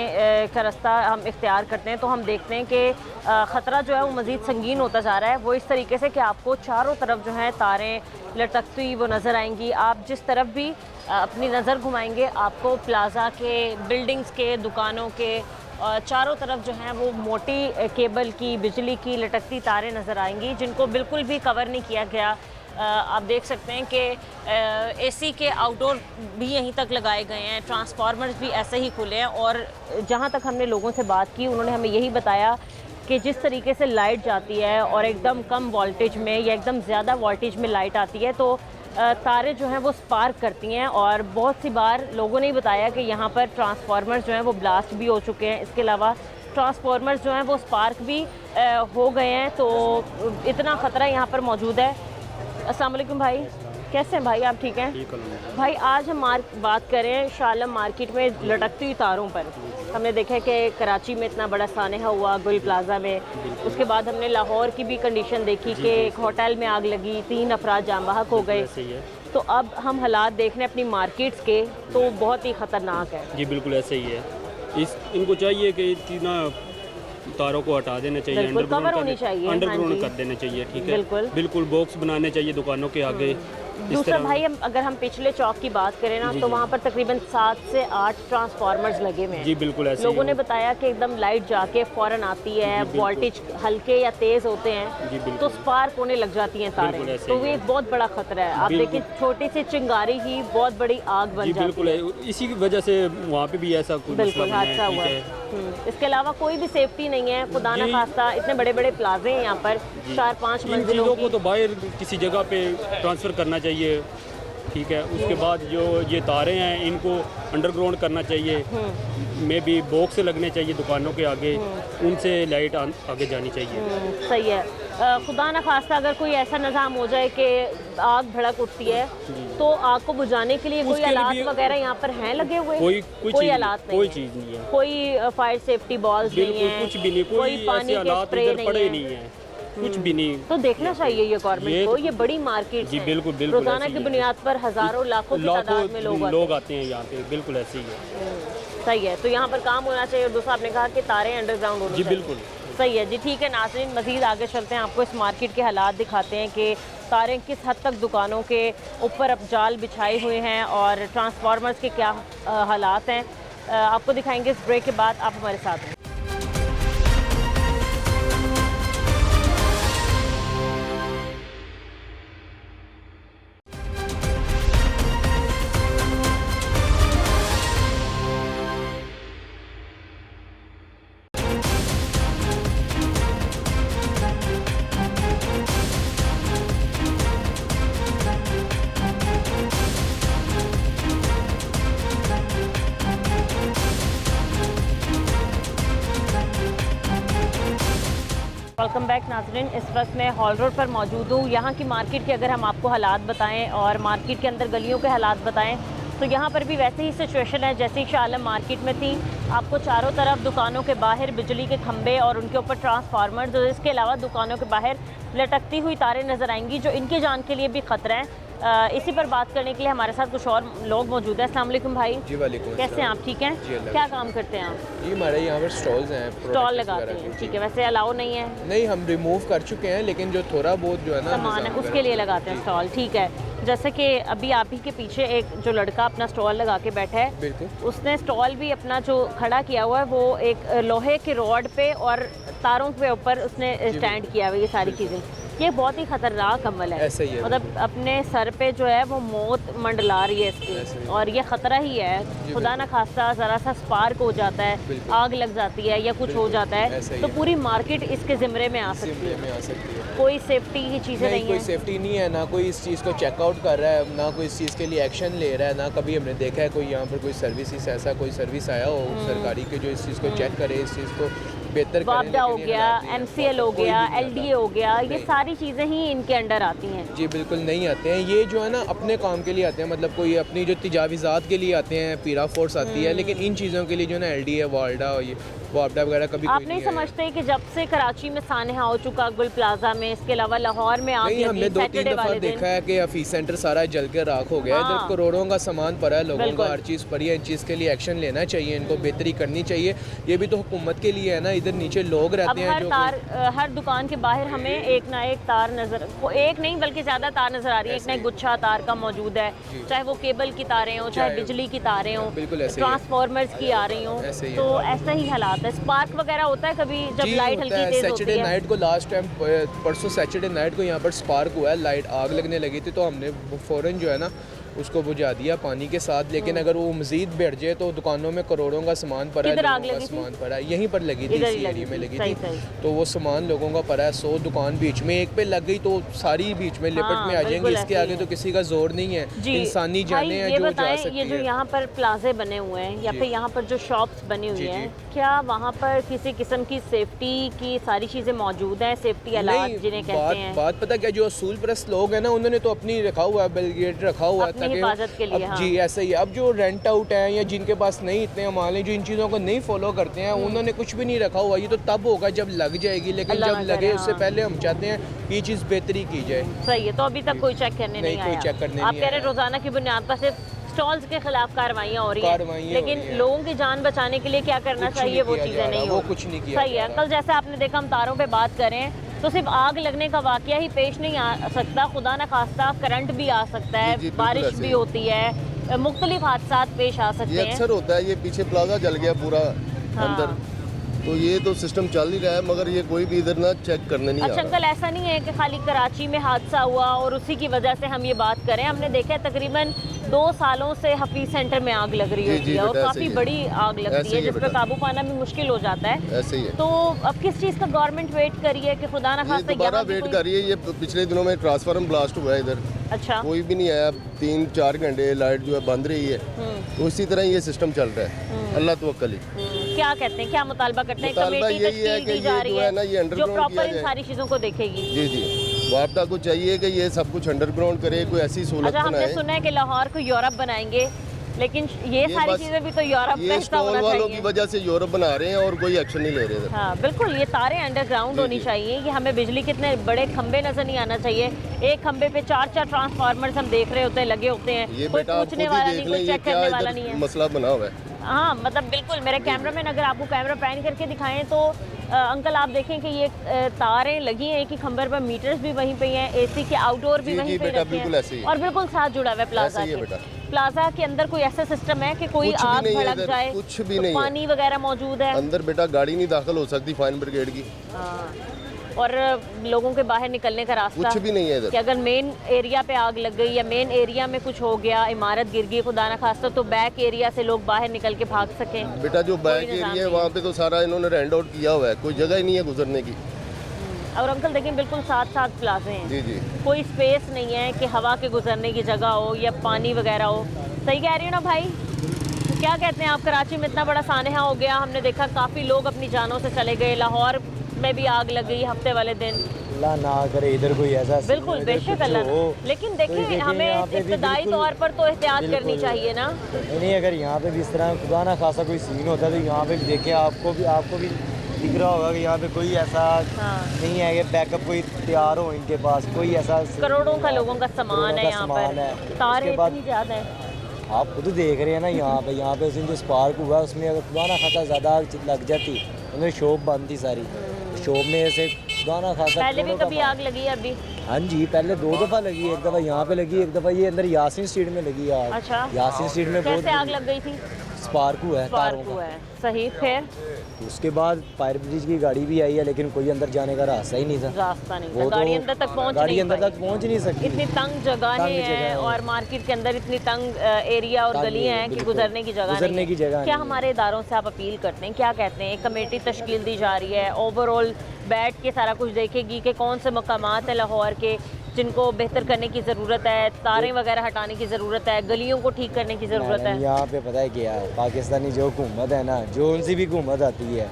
का रास्ता हम इख्तियार करते हैं, तो हम देखते हैं कि ख़तरा जो है वो मज़ीद संगीन होता जा रहा है। वो इस तरीके से कि आपको चारों तरफ जो है तारें लटकती हुई वो नज़र आएंगी। आप जिस तरफ भी अपनी नज़र घुमाएंगे आपको प्लाज़ा के, बिल्डिंग्स के, दुकानों के चारों तरफ जो है वो मोटी केबल की, बिजली की लटकती तारें नज़र आएंगी जिनको बिल्कुल भी कवर नहीं किया गया। आप देख सकते हैं कि एसी के आउटडोर भी यहीं तक लगाए गए हैं, ट्रांसफार्मर्स भी ऐसे ही खुले हैं। और जहाँ तक हमने लोगों से बात की उन्होंने हमें यही बताया कि जिस तरीके से लाइट जाती है और एकदम कम वोल्टेज में या एकदम ज़्यादा वोल्टेज में लाइट आती है तो तारें जो हैं वो स्पार्क करती हैं। और बहुत सी बार लोगों ने बताया कि यहाँ पर ट्रांसफार्मर्स जो हैं वो ब्लास्ट भी हो चुके हैं। इसके अलावा ट्रांसफार्मर्स जो हैं वो स्पार्क भी हो गए हैं। तो इतना ख़तरा यहाँ पर मौजूद है। अस्सलाम वालेकुम भाई, कैसे हैं भाई, आप ठीक हैं? भाई आज हम बात करें शालम मार्केट में लटकती हुई तारों पर। हमने देखा है कि कराची में इतना बड़ा सानहा हुआ गुल प्लाजा में, उसके बाद हमने लाहौर की भी कंडीशन देखी कि एक होटल में आग लगी, 3 अफराद जाम बहक हो गए। तो अब हम हालात देख रहे हैं अपनी मार्केट्स के, तो बहुत ही ख़तरनाक है। जी बिल्कुल ऐसे ही है। इनको चाहिए कि इतना तारों को हटा देना चाहिए, अंडरग्राउंड कर देना चाहिए, ठीक है। बिल्कुल बॉक्स बनाने चाहिए दुकानों के आगे दूसरा भाई अगर हम पिछले चौक की बात करें ना तो वहाँ पर तकरीबन 7 से 8 ट्रांसफार्मर्स लगे हुए हैं। जी बिल्कुल ऐसे लोगों ने बताया कि एकदम लाइट जाके फौरन आती है, वोल्टेज हल्के या तेज होते हैं तो स्पार्क होने लग जाती हैं तारें, तो ये एक बहुत बड़ा खतरा है। आप देखिए छोटी सी चिंगारी ही बहुत बड़ी आग बन जाती है। बिल्कुल इसी की वजह से वहाँ पे भी ऐसा बिल्कुल हादसा हुआ है। इसके अलावा कोई भी सेफ्टी नहीं है, खुदा ना खास्ता इतने बड़े बड़े प्लाजे हैं यहाँ पर 4-5 मंजिलों को तो बाहर किसी जगह पे ट्रांसफ़र करना चाहिए, ठीक है। उसके बाद जो ये तारे हैं इनको अंडरग्राउंड करना चाहिए, में भी बॉक्स लगने चाहिए दुकानों के आगे, उनसे लाइट आगे जानी चाहिए। सही है। खुदा ना खास्ता अगर कोई ऐसा निज़ाम हो जाए कि आग भड़क उठती है तो आग को बुझाने के लिए कोई आलात वगैरह यहाँ पर हैं लगे हुए? कोई आलात नहीं, कोई चीज़ नहीं है, कोई फायर सेफ्टी बॉल्स नहीं है, कुछ भी नहीं, कोई पानी के स्प्रे नहीं है, कुछ भी नहीं। तो देखना चाहिए ये गवर्नमेंट को, ये बड़ी मार्केट जी बिल्कुल बिल्कुल रोजाना की बुनियाद पर हज़ारों लाखों की तादाद में लोग आते हैं यहाँ पे, बिल्कुल ऐसे ही है। सही है, तो यहाँ पर काम होना चाहिए। और दूसरा आपने कहा कि तारे अंडरग्राउंड होनी चाहिए। बिल्कुल सही है जी, ठीक है नाज़रीन, मज़ीद आगे चलते हैं, आपको इस मार्केट के हालात दिखाते हैं कि तारें किस हद तक दुकानों के ऊपर अब जाल बिछाए हुए हैं और ट्रांसफार्मर्स के क्या हालात हैं। आपको दिखाएंगे इस ब्रेक के बाद, आप हमारे साथ हैं। वेलकम बैक नाज़रीन, इस वक्त मैं हॉल रोड पर मौजूद हूँ। यहाँ की मार्केट के अगर हम आपको हालात बताएं और मार्केट के अंदर गलियों के हालात बताएं तो यहाँ पर भी वैसे ही सिचुएशन है जैसे शाह आलम मार्केट में थी। आपको चारों तरफ दुकानों के बाहर बिजली के खंभे और उनके ऊपर ट्रांसफार्मर्स और इसके अलावा दुकानों के बाहर लटकती हुई तारें नज़र आएंगी जो इनकी जान के लिए भी ख़तरा है। इसी पर बात करने के लिए हमारे साथ कुछ और लोग मौजूद हैं। अस्सलाम वालेकुम भाई। जी वालेकुम। कैसे हैं आप? ठीक हैं? क्या काम करते हैं आप? जी हमारे यहाँ पर स्टॉल्स हैं, स्टॉल लगाते हैं, ठीक है। वैसे अलाउ नहीं है? नहीं, हम रिमूव कर चुके हैं, लेकिन जो थोड़ा बहुत जो है ना सामान है उसके लिए लगाते हैं स्टॉल, ठीक है। जैसे कि अभी आप ही के पीछे एक जो लड़का अपना स्टॉल लगा के बैठा है, बिल्कुल उसने स्टॉल भी अपना जो खड़ा किया हुआ है वो एक लोहे के रॉड पे और तारों के ऊपर उसने स्टैंड किया हुआ है। ये सारी चीज़ें, ये बहुत ही खतरनाक अमल है। ऐसा ही है, मतलब अपने सर पे जो है वो मौत मंडला रही है इसकी, और ये ख़तरा ही है। खुदा ना खास्ता ज़रा सा स्पार्क हो जाता है, आग लग जाती है या कुछ हो जाता है तो पूरी मार्केट इसके ज़िम्मे में आ सकती है। कोई सेफ्टी की चीज़ें नहीं है, कोई सेफ्टी नहीं है, ना कोई इस चीज़ को चेकआउट कर रहा है, ना कोई इस चीज़ के लिए एक्शन ले रहा है, ना कभी हमने देखा है कोई यहाँ पर कोई सर्विस ऐसा कोई सर्विस आया हो सरकारी के जो इस चीज़ को चेक करे, इस चीज़ को बेहतर वापडा हो गया, MCL हो गया, LDA हो गया, ये सारी चीज़ें ही इनके अंडर आती हैं। जी बिल्कुल नहीं आते हैं, ये जो है ना अपने काम के लिए आते हैं, मतलब कोई अपनी जो तजावीज़ात के लिए आते हैं, पीरा फोर्स आती है, लेकिन इन चीज़ों के लिए जो है ना LDA वाल्डा और ये वापडा वगैरह कभी आप नहीं समझते कि जब से कराची में सानहा हो चुका गुल प्लाजा में, इसके अलावा लाहौर में आग लगी, हमने 2-3 दफ़ा देखा है कि ऑफिस सेंटर सारा जल के राख हो गया। इधर करोड़ों का सामान पड़ा है, लोगों का हर चीज़ पड़ी है। इन चीज़ के लिए एक्शन लेना चाहिए, इनको बेहतरी करनी चाहिए। ये भी तो हुकूमत के लिए है ना, इधर नीचे लोग रहते हैं जो हर दुकान के बाहर हमें एक ना एक तार नजर, एक नहीं बल्कि ज़्यादा तार नजर आ रही है, एक ना एक गुच्छा तार का मौजूद है, चाहे वो केबल की तारें हों, चाहे बिजली की तारें हों, ट्रांसफार्मर्स की आ रही हों, तो ऐसा ही हालात है। स्पार्क वगैरह होता है कभी जब लाइट हल्की तेज होती है? सैटरडे नाइट को लास्ट टाइम परसों सैटरडे नाइट को यहाँ पर स्पार्क हुआ है, लाइट आग लगने लगी थी, तो हमने फ़ौरन जो है ना उसको बुझा दिया पानी के साथ। लेकिन अगर वो मज़ीद बढ़ जाए तो दुकानों में करोड़ों का सामान पड़ा है, लोगों का सामान पड़ा है, यहीं पर लगी थी, इसी एरिया में लगी थी, तो वो सामान लोगों का पड़ा है। 100 दुकान बीच में एक पे लग गई तो सारी बीच में लिपट में आ जाएंगी। इसके आगे तो किसी का जोर नहीं है, इंसानी जाने हैं जो जा सकती है। ये जो यहाँ पर प्लाजे बने हुए हैं या फिर यहाँ पर जो शॉप्स बनी हुई हैं, क्या वहाँ पर किसी किस्म की सेफ्टी की सारी चीज़ें मौजूद हैं, सेफ्टी अलार्म जिन्हें कहते हैं? बात पता क्या, जो असूल परस्त लोग हैं ना उन्होंने तो अपनी रखा हुआ है, बैरिकेड रखा हुआ है हिफाजत के लिए। जी ऐसा ही है। अब जो रेंट आउट हैं या जिनके पास नहीं इतने माल जो इन चीज़ों को नहीं फॉलो करते हैं, उन्होंने कुछ भी नहीं रखा हुआ। ये तो तब होगा जब लग जाएगी, लेकिन जब लगे उससे पहले हम चाहते हैं ये चीज़ बेहतरी की जाए। सही है, तो अभी तक कोई चेक करने नहीं आया? चेक करने आप कह रहे रोजाना की बुनियाद पर सिर्फ स्टॉल्स के खिलाफ कार्रवाइयाँ हो रही हैं, लेकिन लोगों की जान बचाने के लिए क्या करना चाहिए वो चीज़ें नहीं हो, कुछ नहीं किया। सही है अंकल, जैसे आपने देखा हम तारों पे बात करें तो सिर्फ आग लगने का वाकया ही पेश नहीं आ सकता, खुदा न खास्ता करंट भी आ सकता है, जी, बिल्कुल बारिश ऐसे भी ही। होती है, मुख्तलिफ हादसात पेश आ सकते ये हैं। अक्सर होता है, ये पीछे प्लाजा जल गया पूरा हाँ। अंदर, तो ये तो सिस्टम चल ही रहा है, मगर ये कोई भी इधर ना चेक करने नहीं आ अच्छा रहा। अंकल, ऐसा नहीं है कि खाली कराची में हादसा हुआ और उसी की वजह से हम ये बात करें। हमने देखा है तकरीबन 2 सालों से हफीज सेंटर में आग लग रही जी, होती जी, है और बेटा, ऐसे काफ़ी ही है। बड़ी आग लगती ऐसे है ही है जिस पर बेटा। काबू पाना भी मुश्किल हो जाता है। ऐसे ही है। तो अब किस चीज़ का गवर्नमेंट वेट कर रही है कि खुदा ना ये खास्ता दोबारा यहाँ भी वेट कोई- कर रही है। ये पिछले दिनों में ट्रांसफार्मर ब्लास्ट हुआ है इधर, अच्छा। कोई भी नहीं आया, 3-4 घंटे लाइट जो है बंद रही है, तो इसी तरह ये सिस्टम चल रहा है। अल्लाह तवक्कल ही। क्या कहते हैं, क्या मुतालबा करते हैं? मुतालबा कमेटी यही है तश्कील कि दी जा ये रही जो है ना, ये जो अंडरग्राउंड प्रॉपर किया इन जाए। सारी चीज़ों को देखेगी। जी जी, वापडा को चाहिए कि ये सब कुछ अंडरग्राउंड करे, कोई ऐसी सहूलत अच्छा, हमने बनाए। सुना है कि लाहौर को यूरोप बनाएंगे, लेकिन ये सारी बस चीज़ें भी तो यूरोप का ये हिस्सा स्टॉल होना वालों की चाहिए। वजह से यूरोप बना रहे हैं और कोई एक्शन नहीं ले रहे इधर। हाँ बिल्कुल, ये तारें अंडरग्राउंड होनी चाहिए। कि हमें बिजली कितने बड़े खंबे नजर नहीं आना चाहिए। एक खंबे पे 4-4 ट्रांसफार्मर्स हम देख रहे होते हैं लगे होते हैं, ये कोई बेटा आप खुद पूछने ही वाला देख नहीं, लें, कोई ये चेक क्या करने वाला नहीं इधर है। मसला बना हुआ है। हाँ मतलब बिल्कुल, मेरे कैमरामैन अगर आपको कैमरा पैन करके दिखाएं तो अंकल आप देखें कि ये तारें लगी हैं एक ही खंबर पर, मीटर्स भी वहीं पे हैं, एसी के आउटडोर भी जी, वहीं जी, पे बेटा, रखे बिल्कुल ऐसे ही हैं है। और बिल्कुल साथ जुड़ा हुआ है प्लाजा ऐसे ही है के। बेटा। प्लाजा के अंदर कोई ऐसा सिस्टम है कि कोई कुछ भी आग नहीं है भड़क इधर, जाए, कुछ भी तो नहीं है। पानी वगैरह मौजूद है। अंदर बेटा गाड़ी नहीं दाखिल हो सकती फायर ब्रिगेड की, हाँ। और लोगों के बाहर निकलने का रास्ता कुछ भी नहीं है इधर। कि अगर मेन एरिया पे आग लग गई या मेन एरिया में कुछ हो गया, इमारत गिर गई खुदा ना खास्ता, तो बैक एरिया से लोग बाहर निकल के भाग सकें। बेटा जो बैक निज़ाम एरिया है नहीं वहाँ पे तो सारा इन्होंने रेंट आउट किया हुआ है, कोई जगह ही नहीं है गुजरने की। और अंकल देखें बिल्कुल साथ साथ प्लाजे हैं, जी जी, कोई स्पेस नहीं है कि हवा के गुजरने की जगह हो या पानी वगैरह हो। सही कह रही हो ना भाई? तो क्या कहते हैं आप, कराची में इतना बड़ा सानहा हो गया, हमने देखा काफ़ी लोग अपनी जानों से चले गए, लाहौर में भी आग लग गई हफ्ते वाले दिन। अल्लाह ना करे इधर कोई ऐसा सीन बिल्कुल हो, इधर बेशक कुछ अल्लाह हो। ना। लेकिन तो देखिए ये यहाँ हमें पे भी इब्तदाई बिल्कुल- तौर पर तो एहतियात करनी बिल्कुल। चाहिए ना। नहीं अगर यहाँ पे भी इस तरह खुदा ना खासा कोई सीन होता है तो यहाँ पे भी देखें, आपको भी दिख रहा होगा कि यहाँ पे कोई ऐसा नहीं है कि बैकअप कोई तैयार हो इनके पास, कोई ऐसा करोड़ों का लोगों का सामान करोड़ों है का यहाँ सामान है। पर, तारे उसके बाद इतनी ज़्यादा है। आप खुद देख रहे हैं ना यहाँ पे उस दिन जो स्पार्क हुआ उसमें अगर खुदा ना खासा ज़्यादा आग लग जाती, उन्हें शॉप बंद थी सारी, शॉप में ऐसे खुदा ना खासा पहले भी करोड़ों का कभी आग लगी है अभी? हाँ जी, पहले 2 दफ़ा लगी, एक दफ़ा यहाँ पे लगी, एक दफ़ा ये अंदर यासीन स्ट्रीट में लगी आग। अच्छा, यासीन स्ट्रीट में बहुत कैसे आग लग गई थी? स्पार्क हुआ है तारों स्पार्क हुआ है, सही। फिर उसके बाद फायर ब्रिगेड की गाड़ी भी आई है, लेकिन कोई अंदर जाने का रास्ता ही नहीं था। रास्ता नहीं था, वो गाड़ी तो- अंदर तक पहुंच गाड़ी नहीं अंदर पाई। तक पहुंच नहीं सकती, इतनी तंग जगहें तंग जगह हैं है। और मार्केट के अंदर इतनी तंग एरिया और तंग गलियां है, हैं कि बिल्कुल। गुजरने की जगह गुजरने नहीं की जगह है। क्या नहीं है। हमारे इदारों से आप अपील करते हैं, क्या कहते हैं? एक कमेटी तश्कील दी जा रही है, ओवरऑल बैठ के सारा कुछ देखेगी कि कौन से मकामात हैं लाहौर के जिनको बेहतर करने की ज़रूरत है, तारें वगैरह हटाने की ज़रूरत है, गलियों को ठीक करने की ज़रूरत है। यहाँ पे पता है क्या है, पाकिस्तानी जो हुकूमत है ना, जो उनसे भी हुकूमत आती है,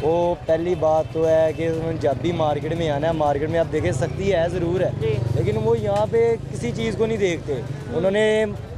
वो पहली बात तो है कि उन्होंने जब भी मार्केट में आना है, मार्केट में आप देखें सख्ती है ज़रूर है, लेकिन वो यहाँ पे किसी चीज़ को नहीं देखते। उन्होंने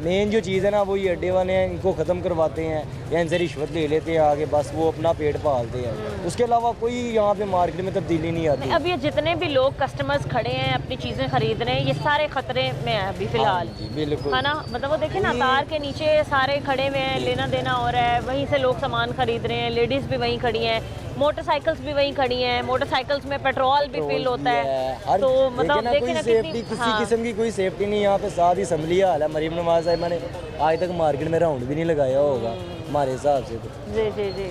मेन जो चीज़ है ना वो ये अड्डे वाले हैं, इनको ख़त्म करवाते हैं या इनसे रिश्वत ले लेते हैं आगे, बस वो अपना पेट पालते हैं। उसके अलावा कोई यहाँ पे मार्केट में तब्दीली नहीं आती। अब ये जितने भी लोग कस्टमर्स खड़े हैं अपनी चीज़ें खरीद रहे हैं, ये सारे खतरे में है अभी फ़िलहाल, बिल्कुल है ना? मतलब वो देखें ना, तार के नीचे सारे खड़े हुए हैं, लेना देना हो रहा है, वहीं से लोग सामान खरीद रहे हैं, लेडीज़ भी वहीं खड़ी हैं, मोटरसाइकिल्स भी वहीं खड़ी हैं, मोटरसाइकिल्स में पेट्रोल भी फिल होता है। तो मतलब देखें ना सेफ्टी, किसी किस्म की कोई सेफ्टी नहीं यहाँ पे। साथ ही असम्बली हाल है, मरीम नवाज साहिबा ने आज तक मार्केट में राउंड भी नहीं लगाया होगा हमारे हिसाब से। तो जी जी जी,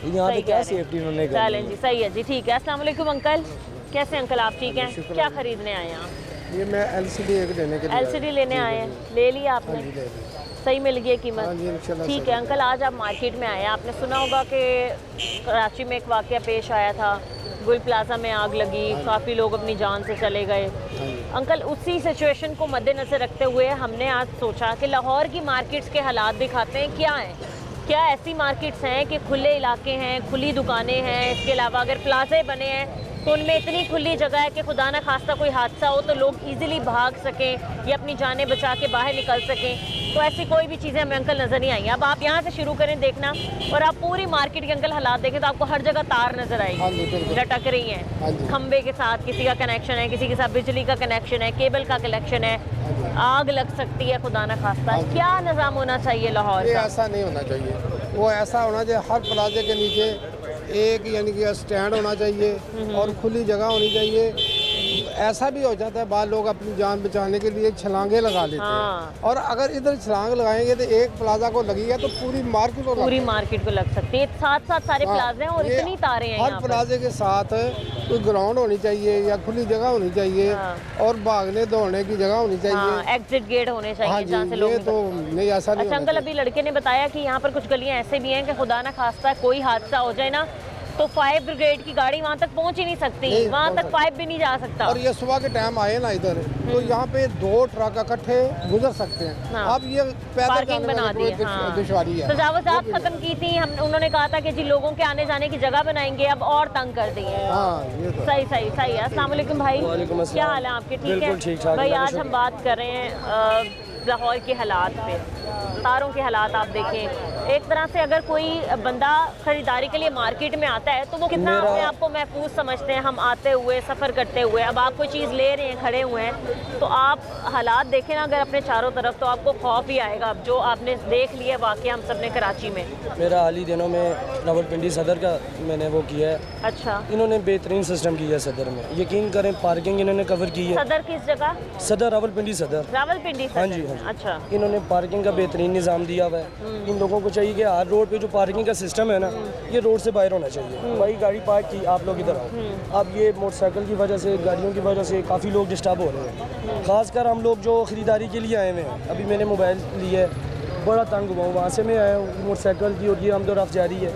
यहाँ पे सही क्या कह रहे हैं। सेफ्टी उन्होंने चलें जी, सही है जी, ठीक है। अस्सलाम वालेकुम अंकल, कैसे अंकल आप ठीक हैं? क्या खरीदने आए हैं आप? ये मैं एलसीडी एक लेने के लिए एलसीडी लेने आए हैं, ले लिया आपने? सही मिल गई कीमत? ठीक है अंकल, आज आप मार्केट में आए हैं, आपने सुना होगा कि कराची में एक वाकया पेश आया था, गुल प्लाजा में आग लगी, काफ़ी लोग अपनी जान से चले गए। अंकल उसी सिचुएशन को मद्देनज़र रखते हुए हमने आज सोचा कि लाहौर की मार्केट्स के हालात दिखाते हैं क्या हैं। क्या ऐसी मार्केट्स हैं कि खुले इलाके हैं, खुली दुकानें हैं, इसके अलावा अगर प्लाजे बने हैं तो उनमें इतनी खुली जगह है कि खुदा न खास्ता कोई हादसा हो तो लोग इजीली भाग सकें या अपनी जानें बचा के बाहर निकल सकें। तो ऐसी कोई भी चीज़ें हमें अंकल नज़र नहीं आई। अब आप यहाँ से शुरू करें देखना और आप पूरी मार्केट के अंकल हालात देखें तो आपको हर जगह तार नज़र आएगी लटक रही हैं, खंबे के साथ किसी का कनेक्शन है, किसी के साथ बिजली का कनेक्शन है, केबल का कनेक्शन है, आग लग सकती है खुदा न खास्ता। क्या निज़ाम होना चाहिए लाहौर ये का? ऐसा नहीं होना चाहिए, वो ऐसा होना चाहिए हर प्लाजे के नीचे एक यानी कि स्टैंड होना चाहिए और खुली जगह होनी चाहिए। ऐसा भी हो जाता है बाद लोग अपनी जान बचाने के लिए छलांगे लगा लेते हैं, और अगर इधर छलांग लगाएंगे तो एक प्लाजा को लगेगा तो पूरी मार्केट को लग सकती है। साथ साथ सारे प्लाजे हैं और इतनी तारे हैं। हर प्लाजे के साथ कोई ग्राउंड होनी चाहिए या खुली जगह होनी चाहिए और भागने दौड़ने की जगह होनी चाहिए। एग्जिट गेट होने चाहिए जहाँ से लोग तो नहीं ऐसा नहीं। अच्छा अंकल, अभी लड़के ने बताया कि यहाँ पर कुछ गलियाँ ऐसे भी हैं कि खुदा ना खास्ता कोई हादसा हो जाए ना तो फायर ब्रिगेड की गाड़ी वहाँ तक पहुँच ही नहीं सकती, वहाँ तक पाइप भी नहीं जा सकता। और ये सुबह के टाइम आए ना इधर तो यहाँ पे 2 ट्रक इकट्ठे गुजर सकते हैं। अब ये पार्किंग बना दी है। दुश्वारी है। तजावुज़ात खत्म की थी हम, उन्होंने कहा था कि जी लोगों के आने जाने की जगह बनाएंगे, अब और तंग कर दी है। सही है। अस्सलाम वालेकुम भाई, क्या हाल है आपके? ठीक है भाई, आज हम बात कर रहे हैं लाहौर के हालात पे। तारों के हालात आप देखें, एक तरह से अगर कोई बंदा खरीदारी के लिए मार्केट में आता है तो वो कितना अपने आप को महफूज समझते हैं। हम आते हुए सफ़र करते हुए, अब आप कोई चीज़ ले रहे हैं, खड़े हुए हैं, तो आप हालात देखें ना अगर अपने चारों तरफ, तो आपको खौफ ही आएगा। अब जो आपने देख लिया वाक़या हम सब ने कराची में, मेरा हाल ही दिनों में रावलपिंडी सदर का मैंने वो किया है। अच्छा, इन्होंने बेहतरीन सिस्टम किया है सदर में, यकीन करें पार्किंग इन्होंने कवर की है। सदर किस जगह? सदर रावलपिंडी सदर। रावलपिंडी हाँ जी। अच्छा, इन्होंने पार्किंग का बेहतरीन निज़ाम दिया हुआ है। इन लोगों को चाहिए कि हर रोड पे जो पार्किंग का सिस्टम है ना, ये रोड से बाहर होना चाहिए। भाई गाड़ी पार्क की, आप लोग इधर आओ। अब ये मोटरसाइकिल की वजह से, गाड़ियों की वजह से काफ़ी लोग डिस्टर्ब हो रहे हैं। खासकर हम लोग जो ख़रीदारी के लिए आए हुए हैं, अभी मैंने मोबाइल लिया है, बड़ा तंग हुआ हूँ, वहाँ से मैं आया हूँ मोटरसाइकिल की, और ये आमदोरफ्त जारी है।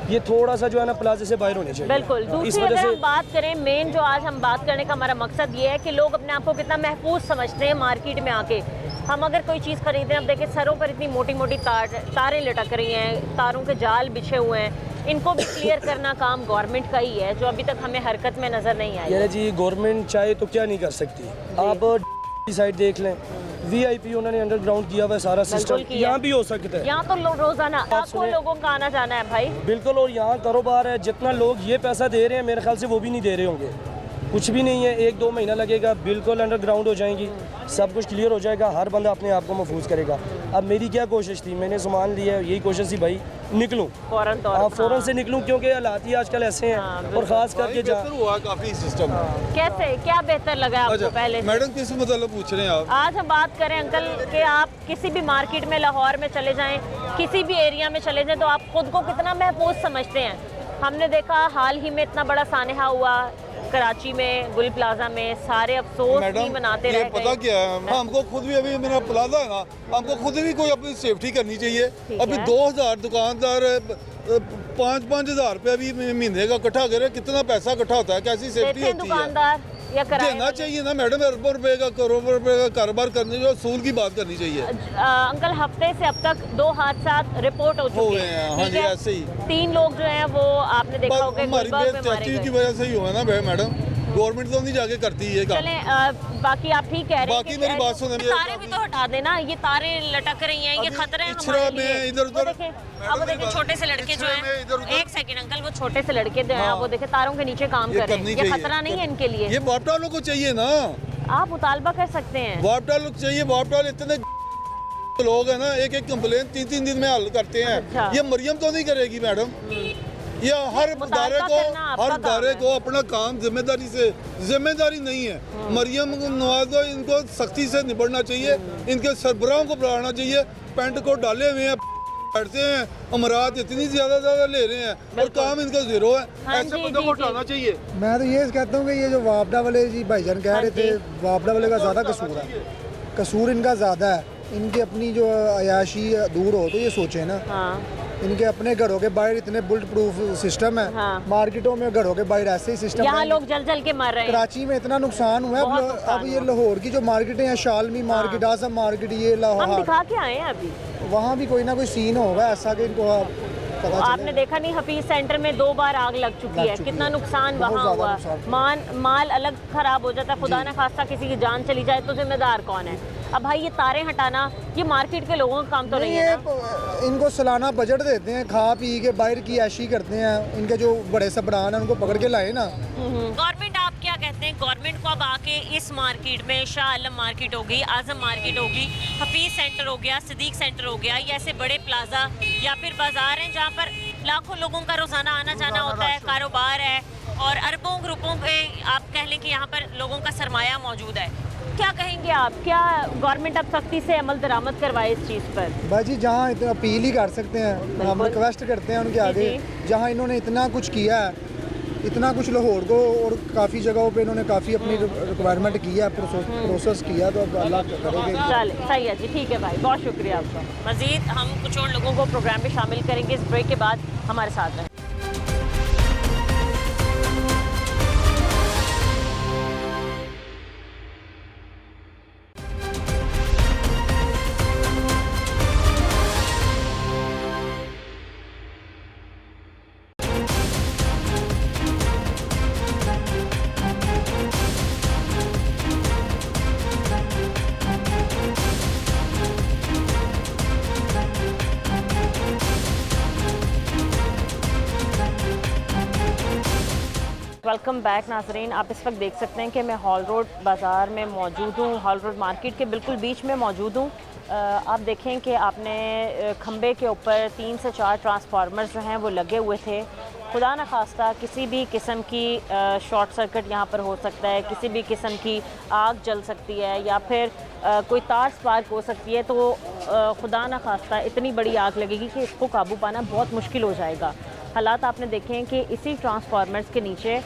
ये थोड़ा सा जो है ना प्लाजे से बाहर होने चाहिए। बिल्कुल। दूसरी अगर हम बात करें, मेन जो आज हम बात करने का हमारा मकसद ये है कि लोग अपने आप को कितना महफूज समझते हैं मार्केट में आके। हम अगर कोई चीज़ खरीदें, अब देखें सरों पर इतनी मोटी मोटी तारें लटक रही हैं, तारों के जाल बिछे हुए हैं, इनको भी क्लियर करना काम गवर्नमेंट का ही है, जो अभी तक हमें हरकत में नज़र नहीं आई। यार जी, गवर्नमेंट चाहे तो क्या नहीं कर सकती। आप साइड देख लें, VIP उन्होंने अंडरग्राउंड किया हुआ है सारा सिस्टम, यहाँ भी हो सकता है। यहाँ तो रोजाना लाखों लोगों का आना जाना है भाई। बिल्कुल, और यहाँ कारोबार है, जितना लोग ये पैसा दे रहे हैं मेरे ख्याल से वो भी नहीं दे रहे होंगे। कुछ भी नहीं है, 1-2 महीना लगेगा, बिल्कुल अंडरग्राउंड हो जाएंगी, सब कुछ क्लियर हो जाएगा, हर बंदा अपने आप को महफूज करेगा। अब मेरी क्या कोशिश थी, मैंने सामान लिया है, यही कोशिश थी भाई निकलूँ फ़ौरन से निकलूँ, क्योंकि हालात ही आजकल ऐसे हैं। और ख़ास करके हुआ काफ़ी सिस्टम। कैसे, क्या बेहतर लगा आपको? पहले मैडम किस मतलब पूछ रहे हैं आप? आज हम बात करें अंकल कि आप किसी भी मार्केट में लाहौर में चले जाएं, किसी भी एरिया में चले जाएं, तो आप खुद को कितना महफूज समझते हैं? हमने देखा हाल ही में इतना बड़ा सानहा हुआ कराची में, गुल प्लाजा में, सारे अफसोस भी मनाते रह गए। पता क्या है, हमको खुद भी, अभी मेरा प्लाजा है ना, हमको खुद भी कोई अपनी सेफ्टी करनी चाहिए। अभी 2000 दुकानदार 5-5 हज़ार रुपया भी महीने का इकट्ठा करे, कितना पैसा इकट्ठा होता है, कैसी सेफ्टी होती है? देना चाहिए ना मैडम, अरबों रुपए का, करोड़ों रुपए का कारोबार करने जो असूल की बात करनी चाहिए। अंकल, हफ्ते से अब तक 2 हादसा रिपोर्ट हो चुके हैं। हाँ जी, ऐसे ही 3 लोग जो हैं वो आपने देखा होगा हमारी की वजह से ही हुआ ना मैडम, गवर्नमेंट तो नहीं जाके करती है काम। चलें, बाकी आप ठीक कह रहे हैं। बाकी मेरी बात सुने, तारे भी तो हटा देना, ये तारे लटक रही हैं, ये खतरे हैं हमारे लिए। इधर-उधर अब देखिए छोटे से लड़के जो हैं, एक सेकंड अंकल, वो छोटे से लड़के जो हैं वो देखे तारों के नीचे काम कर रहे हैं, ये खतरा नहीं है इनके लिए? ये वापटालों को चाहिए ना, आप मुतालबा कर सकते हैं। वापटाल चाहिए, वापटाल इतने लोग हैं ना, एक कंप्लेन 3-3 दिन में हल करते हैं। ये मरियम तो नहीं करेगी मैडम, ये हर दायरे को अपना काम जिम्मेदारी नहीं है। मरियम नवाज को इनको सख्ती से निपटना चाहिए, इनके सरबराहों को बढ़ाना चाहिए। पेंट को डाले हुए हैं, बैठते हैं, अमरात इतनी ज्यादा ले रहे हैं और काम इनका जीरो है। ऐसे बंदों को हटाना चाहिए। मैं तो ये कहता हूँ कि ये जो वापडा वाले जी भाईजान कह रहे थे, वापडा वाले का ज़्यादा कसूर है, कसूर इनका ज़्यादा है। इनकी अपनी जो अयाशी दूर हो तो ये सोचे ना, इनके अपने घरों के बाहर इतने बुलेट प्रूफ सिस्टम है। मार्केटों में घरों के बाहर ऐसे ही सिस्टम, यहाँ लोग जल जल के मर रहे हैं। कराची में इतना नुकसान हुआ है। अब ये लाहौर की जो मार्केटें हैं, शालमी मार्केट, आजम मार्केट, ये लाहौर, हम दिखा के आए हैं अभी, वहाँ भी कोई ना कोई सीन होगा ऐसा कि इनको आपने देखा नहीं, हफीज सेंटर में 2 बार आग लग चुकी है, कितना नुकसान वहाँ हुआ। माल अलग खराब हो जाता है, खुदा न खास्ता किसी की जान चली जाए तो जिम्मेदार कौन है? अब भाई ये तारे हटाना, ये मार्केट के लोगों का काम तो नहीं है ना? इनको सालाना बजट देते हैं, खा पी के बाहर की ऐशी करते हैं। इनके जो बड़े सबरान हैं उनको पकड़ के लाए ना। गवर्नमेंट, आप क्या कहते हैं, गवर्नमेंट को अब आके इस मार्केट में, शाह आलम मार्केट हो गई, आजम मार्केट होगी, हफीज सेंटर हो गया, सिद्दीक सेंटर हो गया, ये ऐसे बड़े प्लाजा या फिर बाजार हैं जहाँ पर लाखों लोगों का रोजाना आना जाना होता है, कारोबार है और अरबों रुपयों पे आप कह लें कि यहाँ पर लोगों का सरमाया मौजूद है। क्या कहेंगे आप, क्या गवर्नमेंट अब सख्ती से अमल दरामद करवाए इस चीज़ पर? भाई जी जहाँ इतना अपील ही कर सकते हैं, हम रिक्वेस्ट करते हैं उनके आगे, जहाँ इन्होंने इतना कुछ किया है, इतना कुछ लाहौर को और काफ़ी जगहों पे इन्होंने काफ़ी अपनी रिक्वायरमेंट किया है, प्रोसेस किया, तो अब अल्लाह करेंगे। चल सही है जी, ठीक है भाई, बहुत शुक्रिया आपका। मज़ीद हम कुछ और लोगों को प्रोग्राम में शामिल करेंगे इस ब्रेक के बाद, हमारे साथ रहें। वेलकम बैक नाज़रीन। आप इस वक्त देख सकते हैं कि मैं हॉल रोड बाज़ार में मौजूद हूँ, हॉल रोड मार्केट के बिल्कुल बीच में मौजूद हूँ। आप देखें कि आपने खंबे के ऊपर 3 से 4 ट्रांसफार्मर्स जो हैं वो लगे हुए थे। खुदा न खास्ता किसी भी किस्म की शॉर्ट सर्किट यहाँ पर हो सकता है, किसी भी किस्म की आग जल सकती है या फिर कोई तार स्पार्क हो सकती है, तो खुदा न खास्ता इतनी बड़ी आग लगेगी कि इसको काबू पाना बहुत मुश्किल हो जाएगा। हालात आपने देखे हैं कि इसी ट्रांसफार्मर्स के नीचे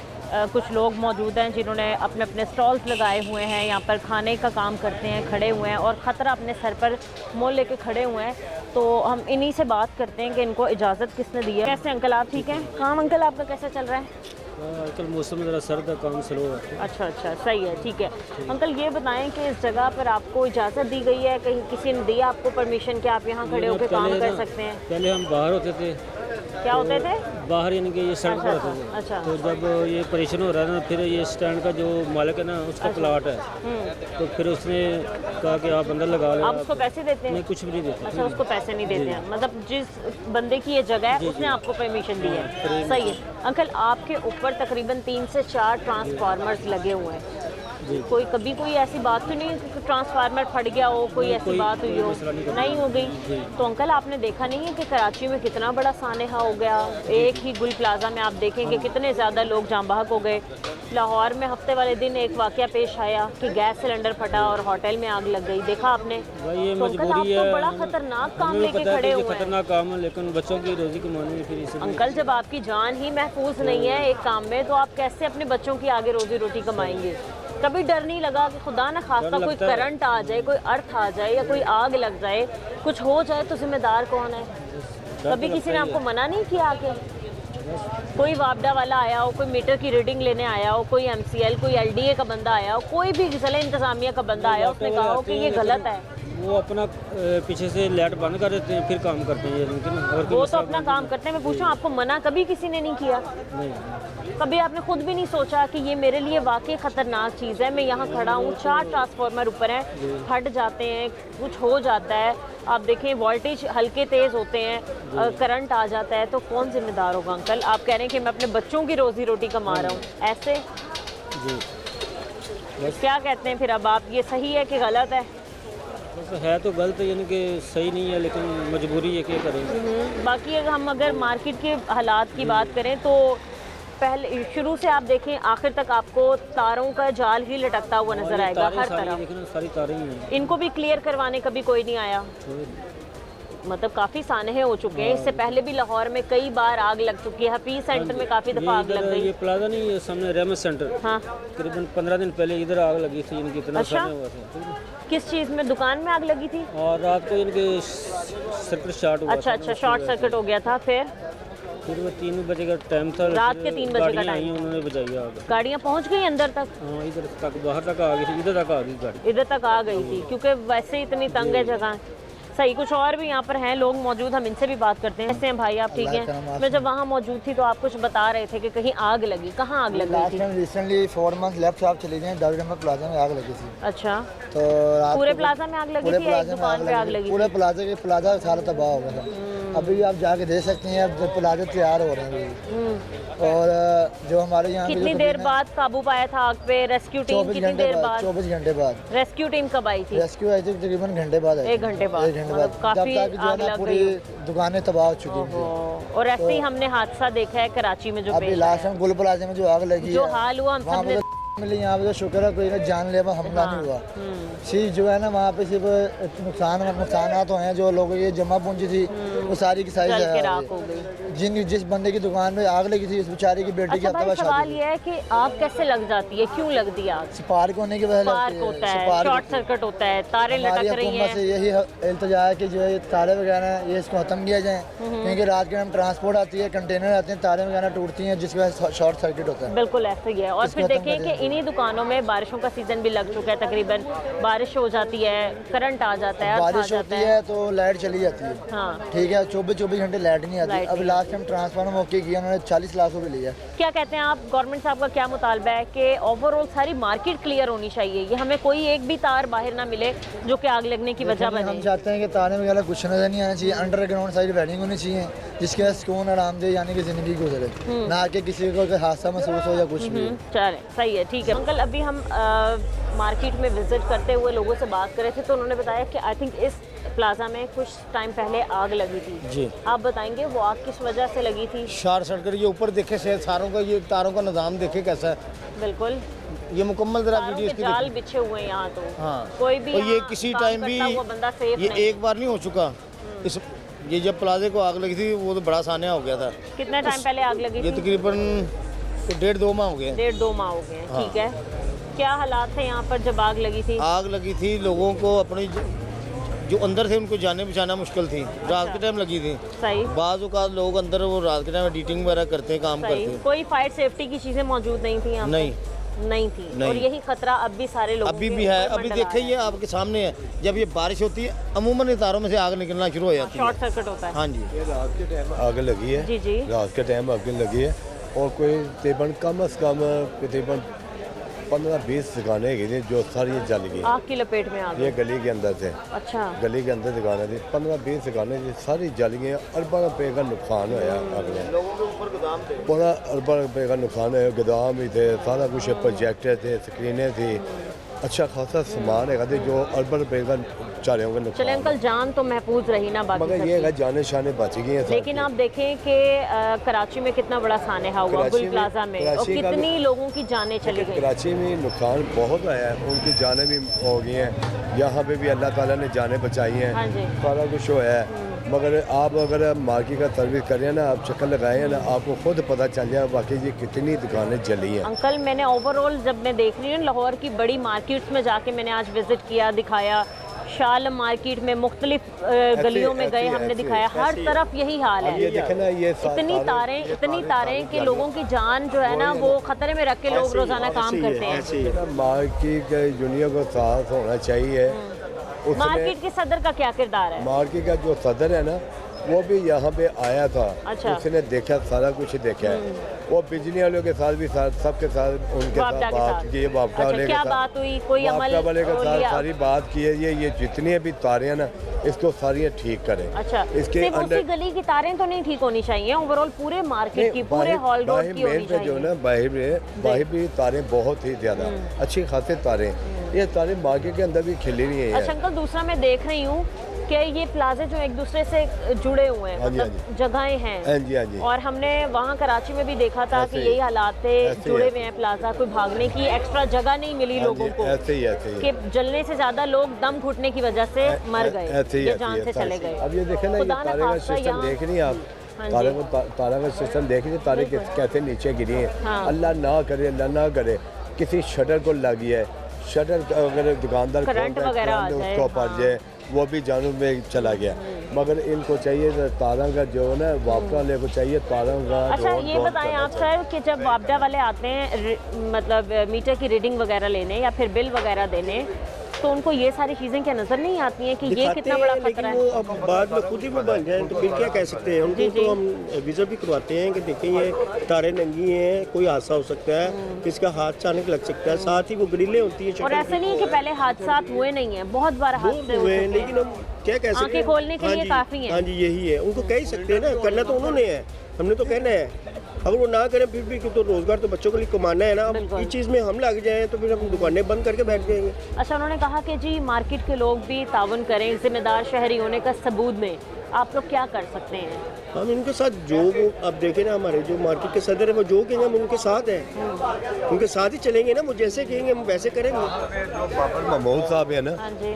कुछ लोग मौजूद हैं जिन्होंने अपने अपने स्टॉल्स लगाए हुए हैं, यहाँ पर खाने का काम करते हैं, खड़े हुए हैं और ख़तरा अपने सर पर मोल लेके खड़े हुए हैं। तो हम इन्हीं से बात करते हैं कि इनको इजाज़त किसने दी है। कैसे अंकल, आप ठीक हैं? काम अंकल आपका कैसा चल रहा है? आजकल मौसम ज़रा सर्द है, काम स्लो है। अच्छा अच्छा, सही है, ठीक है। अंकल ये बताएं कि इस जगह पर आपको इजाज़त दी गई है, कहीं किसी ने दी आपको परमिशन कि आप यहाँ खड़े होकर काम कर सकते हैं? पहले हम बाहर होते थे। क्या होते थे? बाहर, यानी कि ये सड़क पर होते थे। अच्छा। तो जब ये परेशान हो रहा है ना, फिर ये स्टैंड का जो मालिक है ना, उसका प्लाट है, तो फिर उसने कहा कि आप अंदर लगा लो। आप उसको पैसे देते हैं? नहीं, कुछ भी नहीं देते। अच्छा, उसको पैसे नहीं देते हैं, मतलब जिस बंदे की ये जगह है उसने आपको परमिशन दी है। सही है अंकल। आपके ऊपर तकरीबन 3 से 4 ट्रांसफार्मर्स लगे हुए हैं। कोई कभी कोई ऐसी बात तो नहीं कि ट्रांसफार्मर फट गया हो, कोई ऐसी बात हुई हो? नहीं हो गई। तो अंकल आपने देखा नहीं है कि कराची में कितना बड़ा सानेहा हो गया? एक ही गुल प्लाजा में आप देखेंगे कितने ज़्यादा लोग जाँ बहक हो गए। लाहौर में हफ्ते वाले दिन एक वाकया पेश आया कि गैस सिलेंडर फटा और होटल में आग लग गई, देखा आपने? तो अंकल आप तो बड़ा खतरनाक काम लेके खड़े हुए हैं। खतरनाक काम है, लेकिन बच्चों की रोजी कमानी है। फिर अंकल जब आपकी जान ही महफूज नहीं है एक काम में, तो आप कैसे अपने बच्चों की आगे रोजी रोटी कमाएंगे? कभी डर नहीं लगा कि खुदा न खास्ता कोई करंट आ जाए, कोई अर्थ आ जाए या कोई आग लग जाए, कुछ हो जाए तो जिम्मेदार कौन है? कभी किसी ने आपको मना नहीं किया आके? कोई वापडा वाला आया हो, कोई मीटर की रीडिंग लेने आया हो, कोई MCL, कोई LDA का बंदा आया हो, कोई भी जिला इंतजामिया का बंदा आया, उसने कहा हो कि ये गलत है? वो अपना पीछे से लाइट बंद कर देते हैं, फिर काम करते हैं। और वो तो अपना काम करते हैं। मैं पूछूं आपको मना कभी किसी ने नहीं किया? नहीं। कभी आपने खुद भी नहीं सोचा कि ये मेरे लिए वाकई ख़तरनाक चीज़ है, मैं यहाँ खड़ा हूँ, 4 ट्रांसफार्मर ऊपर हैं, फट जाते हैं, कुछ हो जाता है, आप देखें वोल्टेज हल्के तेज़ होते हैं, करंट आ जाता है, तो कौन जिम्मेदार होगा? अंकल आप कह रहे हैं कि मैं अपने बच्चों की रोज़ी रोटी कमा रहा हूँ, ऐसे जी क्या कहते हैं फिर अब आप? ये सही है कि गलत है? है तो गलत, यानी कि सही नहीं है, लेकिन मजबूरी है, क्या करें। बाकी हम अगर मार्केट के हालात की बात करें तो पहले शुरू से आप देखें आखिर तक आपको तारों का जाल ही लटकता हुआ नजर आएगा हर तरफ। सारी तारें ही हैं। इनको भी क्लियर करवाने कभी कोई नहीं आया? मतलब काफ़ी सानहे हो चुके हैं। इससे पहले भी लाहौर में कई बार आग लग चुकी है, हफीज सेंटर में काफ़ी दफ़ा आग लग गई। ये प्लाजा नहीं है सामने रहमत सेंटर, हाँ, तकरीबन 15 दिन पहले इधर आग लगी थी, इनकी इतना अच्छा? हुआ था। किस चीज़ में? दुकान में आग लगी थी और रात को इनके सर्किट शॉर्ट हुआ। अच्छा अच्छा, शॉर्ट सर्किट हो गया था। फिर वो 3 बजे का टाइम था, रात के 3 बजे का टाइम, उन्होंने बचाई आग। गाड़ियाँ पहुँच गई अंदर तक? हाँ, इधर तक, बाहर तक आ गई थी, इधर तक आ गई गाड़ी, इधर तक आ गई थी, क्योंकि वैसे इतनी तंग है जगह। सही, कुछ और भी यहाँ पर हैं लोग मौजूद, हम इनसे भी बात करते हैं। कैसे हैं भाई आप? ठीक हैं। मैं जब वहाँ मौजूद थी तो आप कुछ बता रहे थे कि कहीं आग लगी, कहाँ आग लगी थी? रिसेंटली 4 मंथ लेफ्ट से आप चले जाएं, दारुल प्लाजा में आग लगी थी। अच्छा, तो पूरे प्लाजा में आग लगी थी या एक दुकान पे आग लगी? पूरे प्लाजा के प्लाजा सारा तबाह हो गया था। अभी आप जाके देख सकते हैं, अब प्लाजे तैयार हो रहे हैं और जो हमारे यहाँ कितनी देर बाद काबू पाया था आग पे? रेस्क्यू टीम कितनी देर बाद? 24 घंटे बाद। रेस्क्यू टीम कब आई थी? रेस्क्यू आई थी तकरीबन घंटे बाद। 1 घंटे बाद। काफी आग लग पूरी दुकानें तबाह हो चुकी थी। और ऐसे ही हमने हादसा देखा है कराची में जो अभी लास्ट में गुल प्लाजा में जो आग लगी, जो हाल हुआ हम सबने मिली। यहाँ पे तो शुक्र है कोई जानलेवा हमला नहीं हुआ। सिर्फ जो है ना वहाँ पे सिर्फ नुकसानात हुए हैं। जो लोगों की जमा पूंजी थी वो सारी की सारी जिस बंदे की दुकान में आग लगी थी, उस बेचारे की बेटी की भाई सवाल ये है कि आग कैसे लग जाती है, क्यों लगती है आग? स्पार्क होने की वजह स्पार्क होता है, शॉर्ट सर्किट होता है, तारे लटक रही हैं। से यही इल्तिजा है कि जो है तारे वगैरह हैं ये इसको खत्म किया जाए, क्योंकि रात के टाइम ट्रांसपोर्ट आती है, कंटेनर आते हैं, तारे वगैरह टूटती हैं जिसकी वजह से शॉर्ट सर्किट होता है। बिल्कुल ऐसा ही है। और फिर देखें कि इन्हीं दुकानों में बारिशों का सीजन भी लग चुका है, तकरीबन बारिश हो जाती है, करंट आ जाता है, बारिश होती है तो लाइट चली जाती है। हाँ ठीक है, 24 घंटे लाइट नहीं आती। अब लास्ट टाइम ट्रांसफार्मर ओके किया उन्होंने, 40 लाख रुपए लिया। क्या कहते हैं आप, गवर्नमेंट साहब का क्या मुतालबा है कि ओवरऑल सारी मार्केट क्लियर होनी चाहिए, ये हमें कोई एक भी तार बाहर ना मिले जो कि आग लगने की वजह बने? हम चाहते हैं कि तारे वगैरह कुछ नजर नहीं आना चाहिए, अंडरग्राउंड सारी वायरिंग होनी चाहिए जिसके वजह सुकून आरामदेह यानी कि जिंदगी गुजरे, ना कि किसी को हादसा महसूस हो या कुछ भी। चले सही है, ठीक है अंकल। अभी हम मार्केट में विजिट करते हुए लोगों से बात कर रहे थे तो उन्होंने बताया कि आई थिंक इस प्लाजा में कुछ टाइम पहले आग लगी थी जी। आप बताएंगे वो आग किस वजह से लगी थी? Short circuit. ये ऊपर देखे से सारों का, ये तारों का निज़ाम देखे कैसा है। बिल्कुल ये मुकम्मल जरा वीडियो इसकी जाल बिछे हुए हैं यहाँ तो। हाँ कोई भी और ये किसी टाइम भी बंदा सेफ ये नहीं। एक बार नहीं हो चुका इस, ये जब प्लाजे को आग लगी थी वो तो बड़ा सान्या हो गया था। कितना टाइम पहले आग लगी थी? ये तकरीबन 1.5-2 माह हो गए। 1.5-2 माह हो गए। हाँ। ठीक है, क्या हालात थे यहाँ पर जब आग लगी थी? आग लगी थी, लोगों को अपनी जो अंदर थे उनको जाने बचाना मुश्किल थी। रात के टाइम लगी थी। सही। बाज़ औक़ात लोग अंदर वो रात के टाइम एडिटिंग वगैरह करते हैं, काम करते हैं। कोई फायर सेफ्टी की चीज़ें मौजूद नहीं थी यहाँ? नहीं थी। नहीं। और यही खतरा अब भी सारे लोगों अभी भी है। अभी देखिए ये आपके सामने है, जब ये बारिश होती है अमूमन इन तारों में से आग निकलना शुरू हो जाती है, शॉर्ट सर्किट होता है। हाँ जी, ये रात के टाइम आग लगी है। जी जी, रात के टाइम आग लगी है और कोई तकरीबन कम से कम तकरीबन 15-20 दुकानें थी जो सारी जल गई। आग की लपेट में आ गई। ये गली के अंदर थे। अच्छा। गली के अंदर दुकानें थी, 15-20 दुकानें थी, सारी जल गई। अरबों रुपए का नुकसान होया आग में। पूरा अरबों रुपए का नुकसान है। गोदाम भी थे, सारा कुछ प्रोजेक्टर थे, स्क्रीनें थी, अच्छा खासा सामान है जो अरबों रुपए का चारे होंगे नुकसान। चले अंकल, जान तो महफूज रही ना बाकी, मगर ये है जाने शाने बच गई हैं। लेकिन आप देखें कि कराची में कितना बड़ा सानेहा हुआ गुल प्लाजा में, और कितनी लोगों की जानें चली गई। कराची में नुकसान बहुत आया है, उनकी जानें भी हो गई हैं। यहाँ पे भी अल्लाह ताला ने जानें बचाई हैं। हाँ जी। सारा कुछ हुआ है। मगर आप अगर मार्केट का सर्विस कर रहे हैं ना, आप चक्कर लगाए हैं ना, आपको खुद पता चल जाए वाकई ये कितनी दुकानें जली हैं। अंकल मैंने ओवरऑल जब मैं देख रही हूँ लाहौर की बड़ी मार्केट्स में जाके मैंने आज विजिट किया, दिखाया, शाल मार्केट में मुख्तलिफ गलियों में गए, हमने दिखाया, हर तरफ यही हाल है। ये देखें ना, ये इतनी तारें कि लोगों की जान जो है ना वो खतरे में रख के लोग रोजाना काम करते हैं। मार्केट के यूनियन को साथ होना चाहिए। मार्केट के सदर का क्या किरदार है? मार्केट का जो सदर है ना वो भी यहाँ पे आया था। अच्छा। उसने देखा, सारा कुछ देखा है। वो बिजली वालों के साथ भी सबके साथ उनके साथ बात की है। वापटा वाले क्या बात हुई, कोई अमल वाले के साथ सारी बात की है। ये जितनी भी तारें हैं ना इसको सारी ठीक करें। अच्छा, इसके सिर्फ उसी गली की तारें तो नहीं ठीक होनी चाहिए, ओवरऑल पूरे मार्केट की, पूरे हॉल रोड की होनी चाहिए। जो ना बाहर भी तारें बहुत ही ज्यादा अच्छी खासी तारें, ये तारें मार्केट के अंदर भी खिली हुई है। अच्छा अंकल, दूसरा मैं देख रही हूँ कि ये प्लाजे जो एक दूसरे से जुड़े हुए हैं, मतलब जगहें हैं, और हमने वहाँ कराची में भी देखा था कि यही हालात थे, जुड़े हुए हैं प्लाजा, कोई भागने की एक्स्ट्रा जगह नहीं मिली लोगों को, कि जलने से ज्यादा लोग दम घुटने की वजह से मर गए, ये जान से चले गए। अब ये देखें ना, ये तारे का सिस्टम देख रही हैं आप, तारा का सिस्टम देख रही, तारे कैसे नीचे गिरी है। अल्लाह ना करे किसी शटर को लगी है, शटर अगर दुकानदार उसको पड़ जाए वो भी जानों में चला गया। मगर इनको चाहिए तारा का जो है ना, वापटा वाले को चाहिए तारा का। अच्छा ये बताएं आप सर कि जब वापटा वाले आते हैं मतलब मीटर की रीडिंग वगैरह लेने या फिर बिल वगैरह देने, तो उनको ये सारी चीज़ें क्या नज़र नहीं आती हैं कि ये कितना बड़ा खतरा है? वो अब बाद में खुद ही वो बन जाए तो फिर क्या कह सकते हैं। उनको तो हम विजिट भी करवाते हैं कि देखें ये तारें नंगी हैं, कोई हादसा हो सकता है, किसका हाथ अचानक लग सकता है। साथ ही वो ग्रिलें होती हैं। और ऐसे नहीं है कि पहले हादसा हुए नहीं है, बहुत बार हादसे हुए हैं, लेकिन हम क्या कह सकते हैं, आंखें खोलने के लिए काफ़ी है। हाँ जी, यही है, उनको कह ही सकते हैं ना, करना तो उन्होंने है, हमने तो कहना है। अगर वो ना करें फिर भी तो रोजगार तो बच्चों के लिए कमाना है ना। अब इस चीज़ में हम लग जाएं तो फिर हम दुकानें बंद करके बैठ जाएंगे। अच्छा, उन्होंने कहा कि जी मार्केट के लोग भी ताउन करें, जिम्मेदार शहरी होने का सबूत में आप लोग क्या कर सकते हैं? हम इनके साथ जो अब देखें ना, हमारे जो मार्केट के सदर है वो जो कहेंगे हम उनके साथ हैं, उनके साथ ही चलेंगे ना। वो जैसे कहेंगे हम वैसे करेंगे। बाबर महमूद साहब है ना,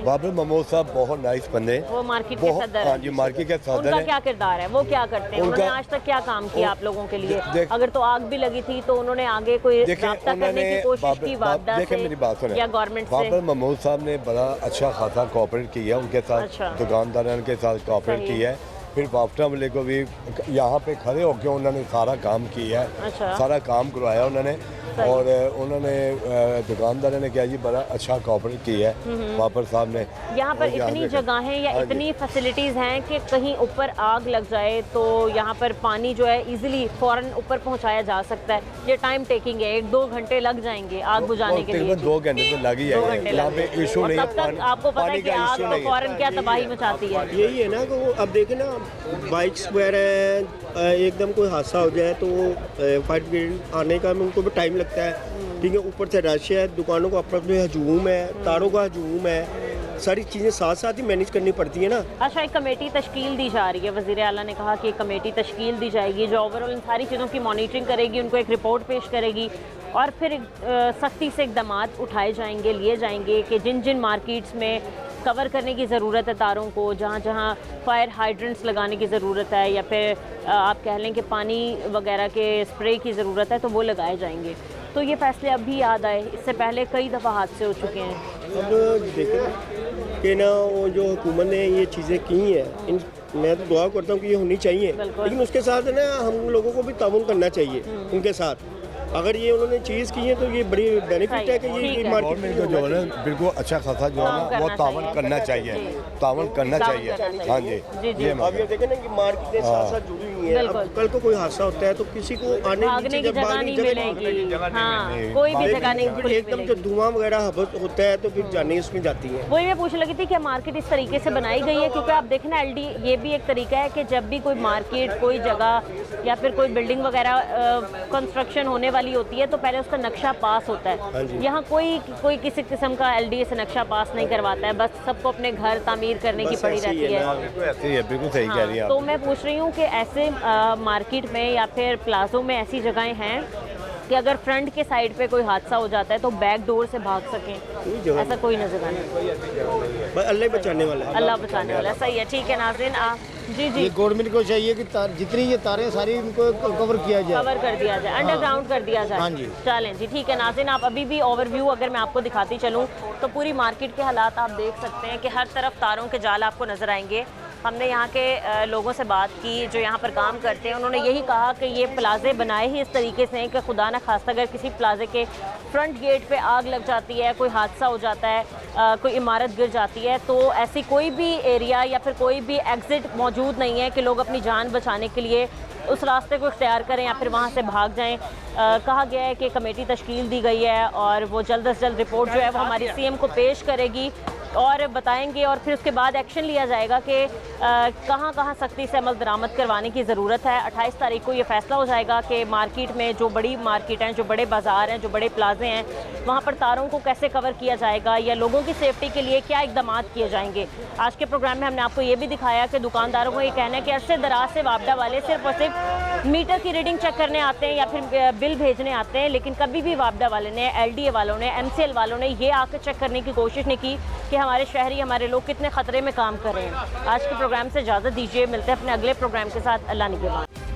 बाबर महमूद साहब बहुत नाइस बंदे हैं, वो मार्केट के सदर। हाँ जी, मार्केट के सदर उनका हैं। क्या किरदार है, वो क्या करते हैं, उन्होंने आज तक क्या काम किया आप लोगों के लिए? अगर तो आग भी लगी थी तो उन्होंने आगे कोई राब्ता करने की कोशिश की वापदा से या गवर्नमेंट से? बाबर महमूद साहब ने बड़ा अच्छा खासा कोऑपरेट किया उनके साथ, दुकानदारों के साथ कोऑपरेट किया है। फिर वापटा वाले को भी यहाँ पे खड़े होकर उन्होंने सारा काम किया है, सारा काम करवाया उन्होंने। और उन्होंने दुकानदारों ने क्या जी बड़ा अच्छा कोऑपरेट किया है बाबर साहब ने। यहाँ पर इतनी जगहें या इतनी फैसिलिटीज़ हैं कि कहीं ऊपर आग लग जाए तो यहाँ पर पानी जो है इजीली फ़ौरन ऊपर पहुँचाया जा सकता है। ये टाइम टेकिंग है, 1-2 घंटे लग जाएंगे आग बुझाने के लिए। 2 घंटे तो लग ही जाएंगे, यहाँ पे इशू नहीं है। तब तक आपको पता है कि आग तो फ़ौरन क्या तबाही मचाती है। यही है ना कि वो अब देखें ना, बाइक्स वगैरह एकदम कोई हादसा हो जाए तो फायर ब्रिगेड आने का उनको भी टाइम लगता है, ठीक है। ऊपर से रश है, दुकानों का अपना हजूम है, तारों का हजूम है, सारी चीज़ें साथ साथ ही मैनेज करनी पड़ती है ना। अच्छा, एक कमेटी तश्कील दी जा रही है, वज़ीर आला ने कहा कि एक कमेटी तश्कील दी जाएगी जो ओवरऑल इन सारी चीज़ों की मॉनिटरिंग करेगी, उनको एक रिपोर्ट पेश करेगी और फिर सख्ती से इकदाम उठाए जाएंगे, लिए जाएंगे कि जिन जिन मार्केट्स में कवर करने की ज़रूरत है तारों को, जहाँ जहाँ फायर हाइड्रेंट्स लगाने की ज़रूरत है या फिर आप कह लें कि पानी वगैरह के स्प्रे की ज़रूरत है तो वो लगाए जाएंगे। तो ये फैसले अब भी याद आए, इससे पहले कई दफ़ा हादसे हो चुके हैं। अब देखें कि ना वो जो हुकूमत ने ये चीज़ें की हैं, मैं तो दुआ करता हूँ कि ये होनी चाहिए, लेकिन उसके साथ ना हम लोगों को भी ताउन करना चाहिए उनके साथ। अगर ये उन्होंने चीज़ की है तो ये बड़ी बेनिफिट है कि ये गवर्नमेंट को जो है ना बिल्कुल अच्छा खासा जो है ना वो तावन करना चाहिए, तावन करना चाहिए। हाँ जी, ये अब ये देखें ना कि मार्केटें साथ साथ जुड़ी हुई हैं। अब कल को कोई हादसा होता है तो किसी को आने की जगह नहीं मिलेगी, कोई भी जगह नहीं, एकदम जो धुआं वगैरह होता है तो फिर जाने उसमें जाती है। वही मैं पूछने लगी थी कि मार्केट इस तरीके से बनाई गई है क्योंकि आप देखें ना LD ये भी एक तरीका है कि जब भी कोई मार्केट, कोई जगह या फिर कोई बिल्डिंग वगैरह कंस्ट्रक्शन होने वाली होती है तो पहले उसका नक्शा पास होता है। यहाँ कोई किसी किस्म का LDA से नक्शा पास नहीं करवाता है, बस सबको अपने घर तामीर करने की पड़ी रहती है। बिल्कुल सही कह रही है। तो मैं पूछ रही हूँ कि ऐसे मार्केट में या फिर प्लाजों में ऐसी जगहें हैं कि अगर फ्रंट के साइड पे कोई हादसा हो जाता है तो बैक डोर से भाग सकें, ऐसा कोई नजर नहीं। अल्लाह बचाने वाला है, अल्लाह बचाने वाला। सही है, ठीक है नाज़रीन, जी जी, गवर्नमेंट को चाहिए कि जितनी ये तारें सारी इनको कवर किया जाए, कवर कर दिया जाए, अंडरग्राउंड कर दिया जाए। हाँ जी, चलें जी, ठीक है नाज़रीन, आप अभी भी ओवरव्यू अगर मैं आपको दिखाती चलूँ तो पूरी मार्केट के हालात आप देख सकते हैं कि हर तरफ तारों के जाल आपको नज़र आएंगे। हमने यहाँ के लोगों से बात की जो यहाँ पर काम करते हैं, उन्होंने यही कहा कि ये प्लाजे बनाए ही इस तरीके से हैं कि खुदा न खास्ता अगर किसी प्लाजे के फ्रंट गेट पे आग लग जाती है, कोई हादसा हो जाता है, कोई इमारत गिर जाती है तो ऐसी कोई भी एरिया या फिर कोई भी एग्ज़िट मौजूद नहीं है कि लोग अपनी जान बचाने के लिए उस रास्ते को इख्तियार करें या फिर वहाँ से भाग जाएं। कहा गया है कि कमेटी तश्कील दी गई है और वो जल्द से जल्द रिपोर्ट जो है वो हमारी CM को पेश करेगी और बताएंगे और फिर उसके बाद एक्शन लिया जाएगा कि कहाँ कहाँ सख्ती से अमल दरामद करवाने की ज़रूरत है। 28 तारीख को ये फैसला हो जाएगा कि मार्केट में जो बड़ी मार्केट हैं, जो बड़े बाज़ार हैं, जो बड़े प्लाजे हैं, वहाँ पर तारों को कैसे कवर किया जाएगा या लोगों की सेफ्टी के लिए क्या इकदाम किए जाएंगे। आज के प्रोग्राम में हमने आपको ये भी दिखाया कि दुकानदारों को ये कहना है कि अरसे दराज से वापडा वाले सिर्फ और सिर्फ मीटर की रीडिंग चेक करने आते हैं या फिर बिल भेजने आते हैं, लेकिन कभी भी वापडा वाले ने, LDA वालों ने, MCL वालों ने ये आकर चेक करने की कोशिश नहीं की कि हमारे शहरी, हमारे लोग कितने ख़तरे में काम कर रहे हैं। आज के प्रोग्राम से इजाज़त दीजिए, मिलते हैं अपने अगले प्रोग्राम के साथ। अल्लाह निगहबान।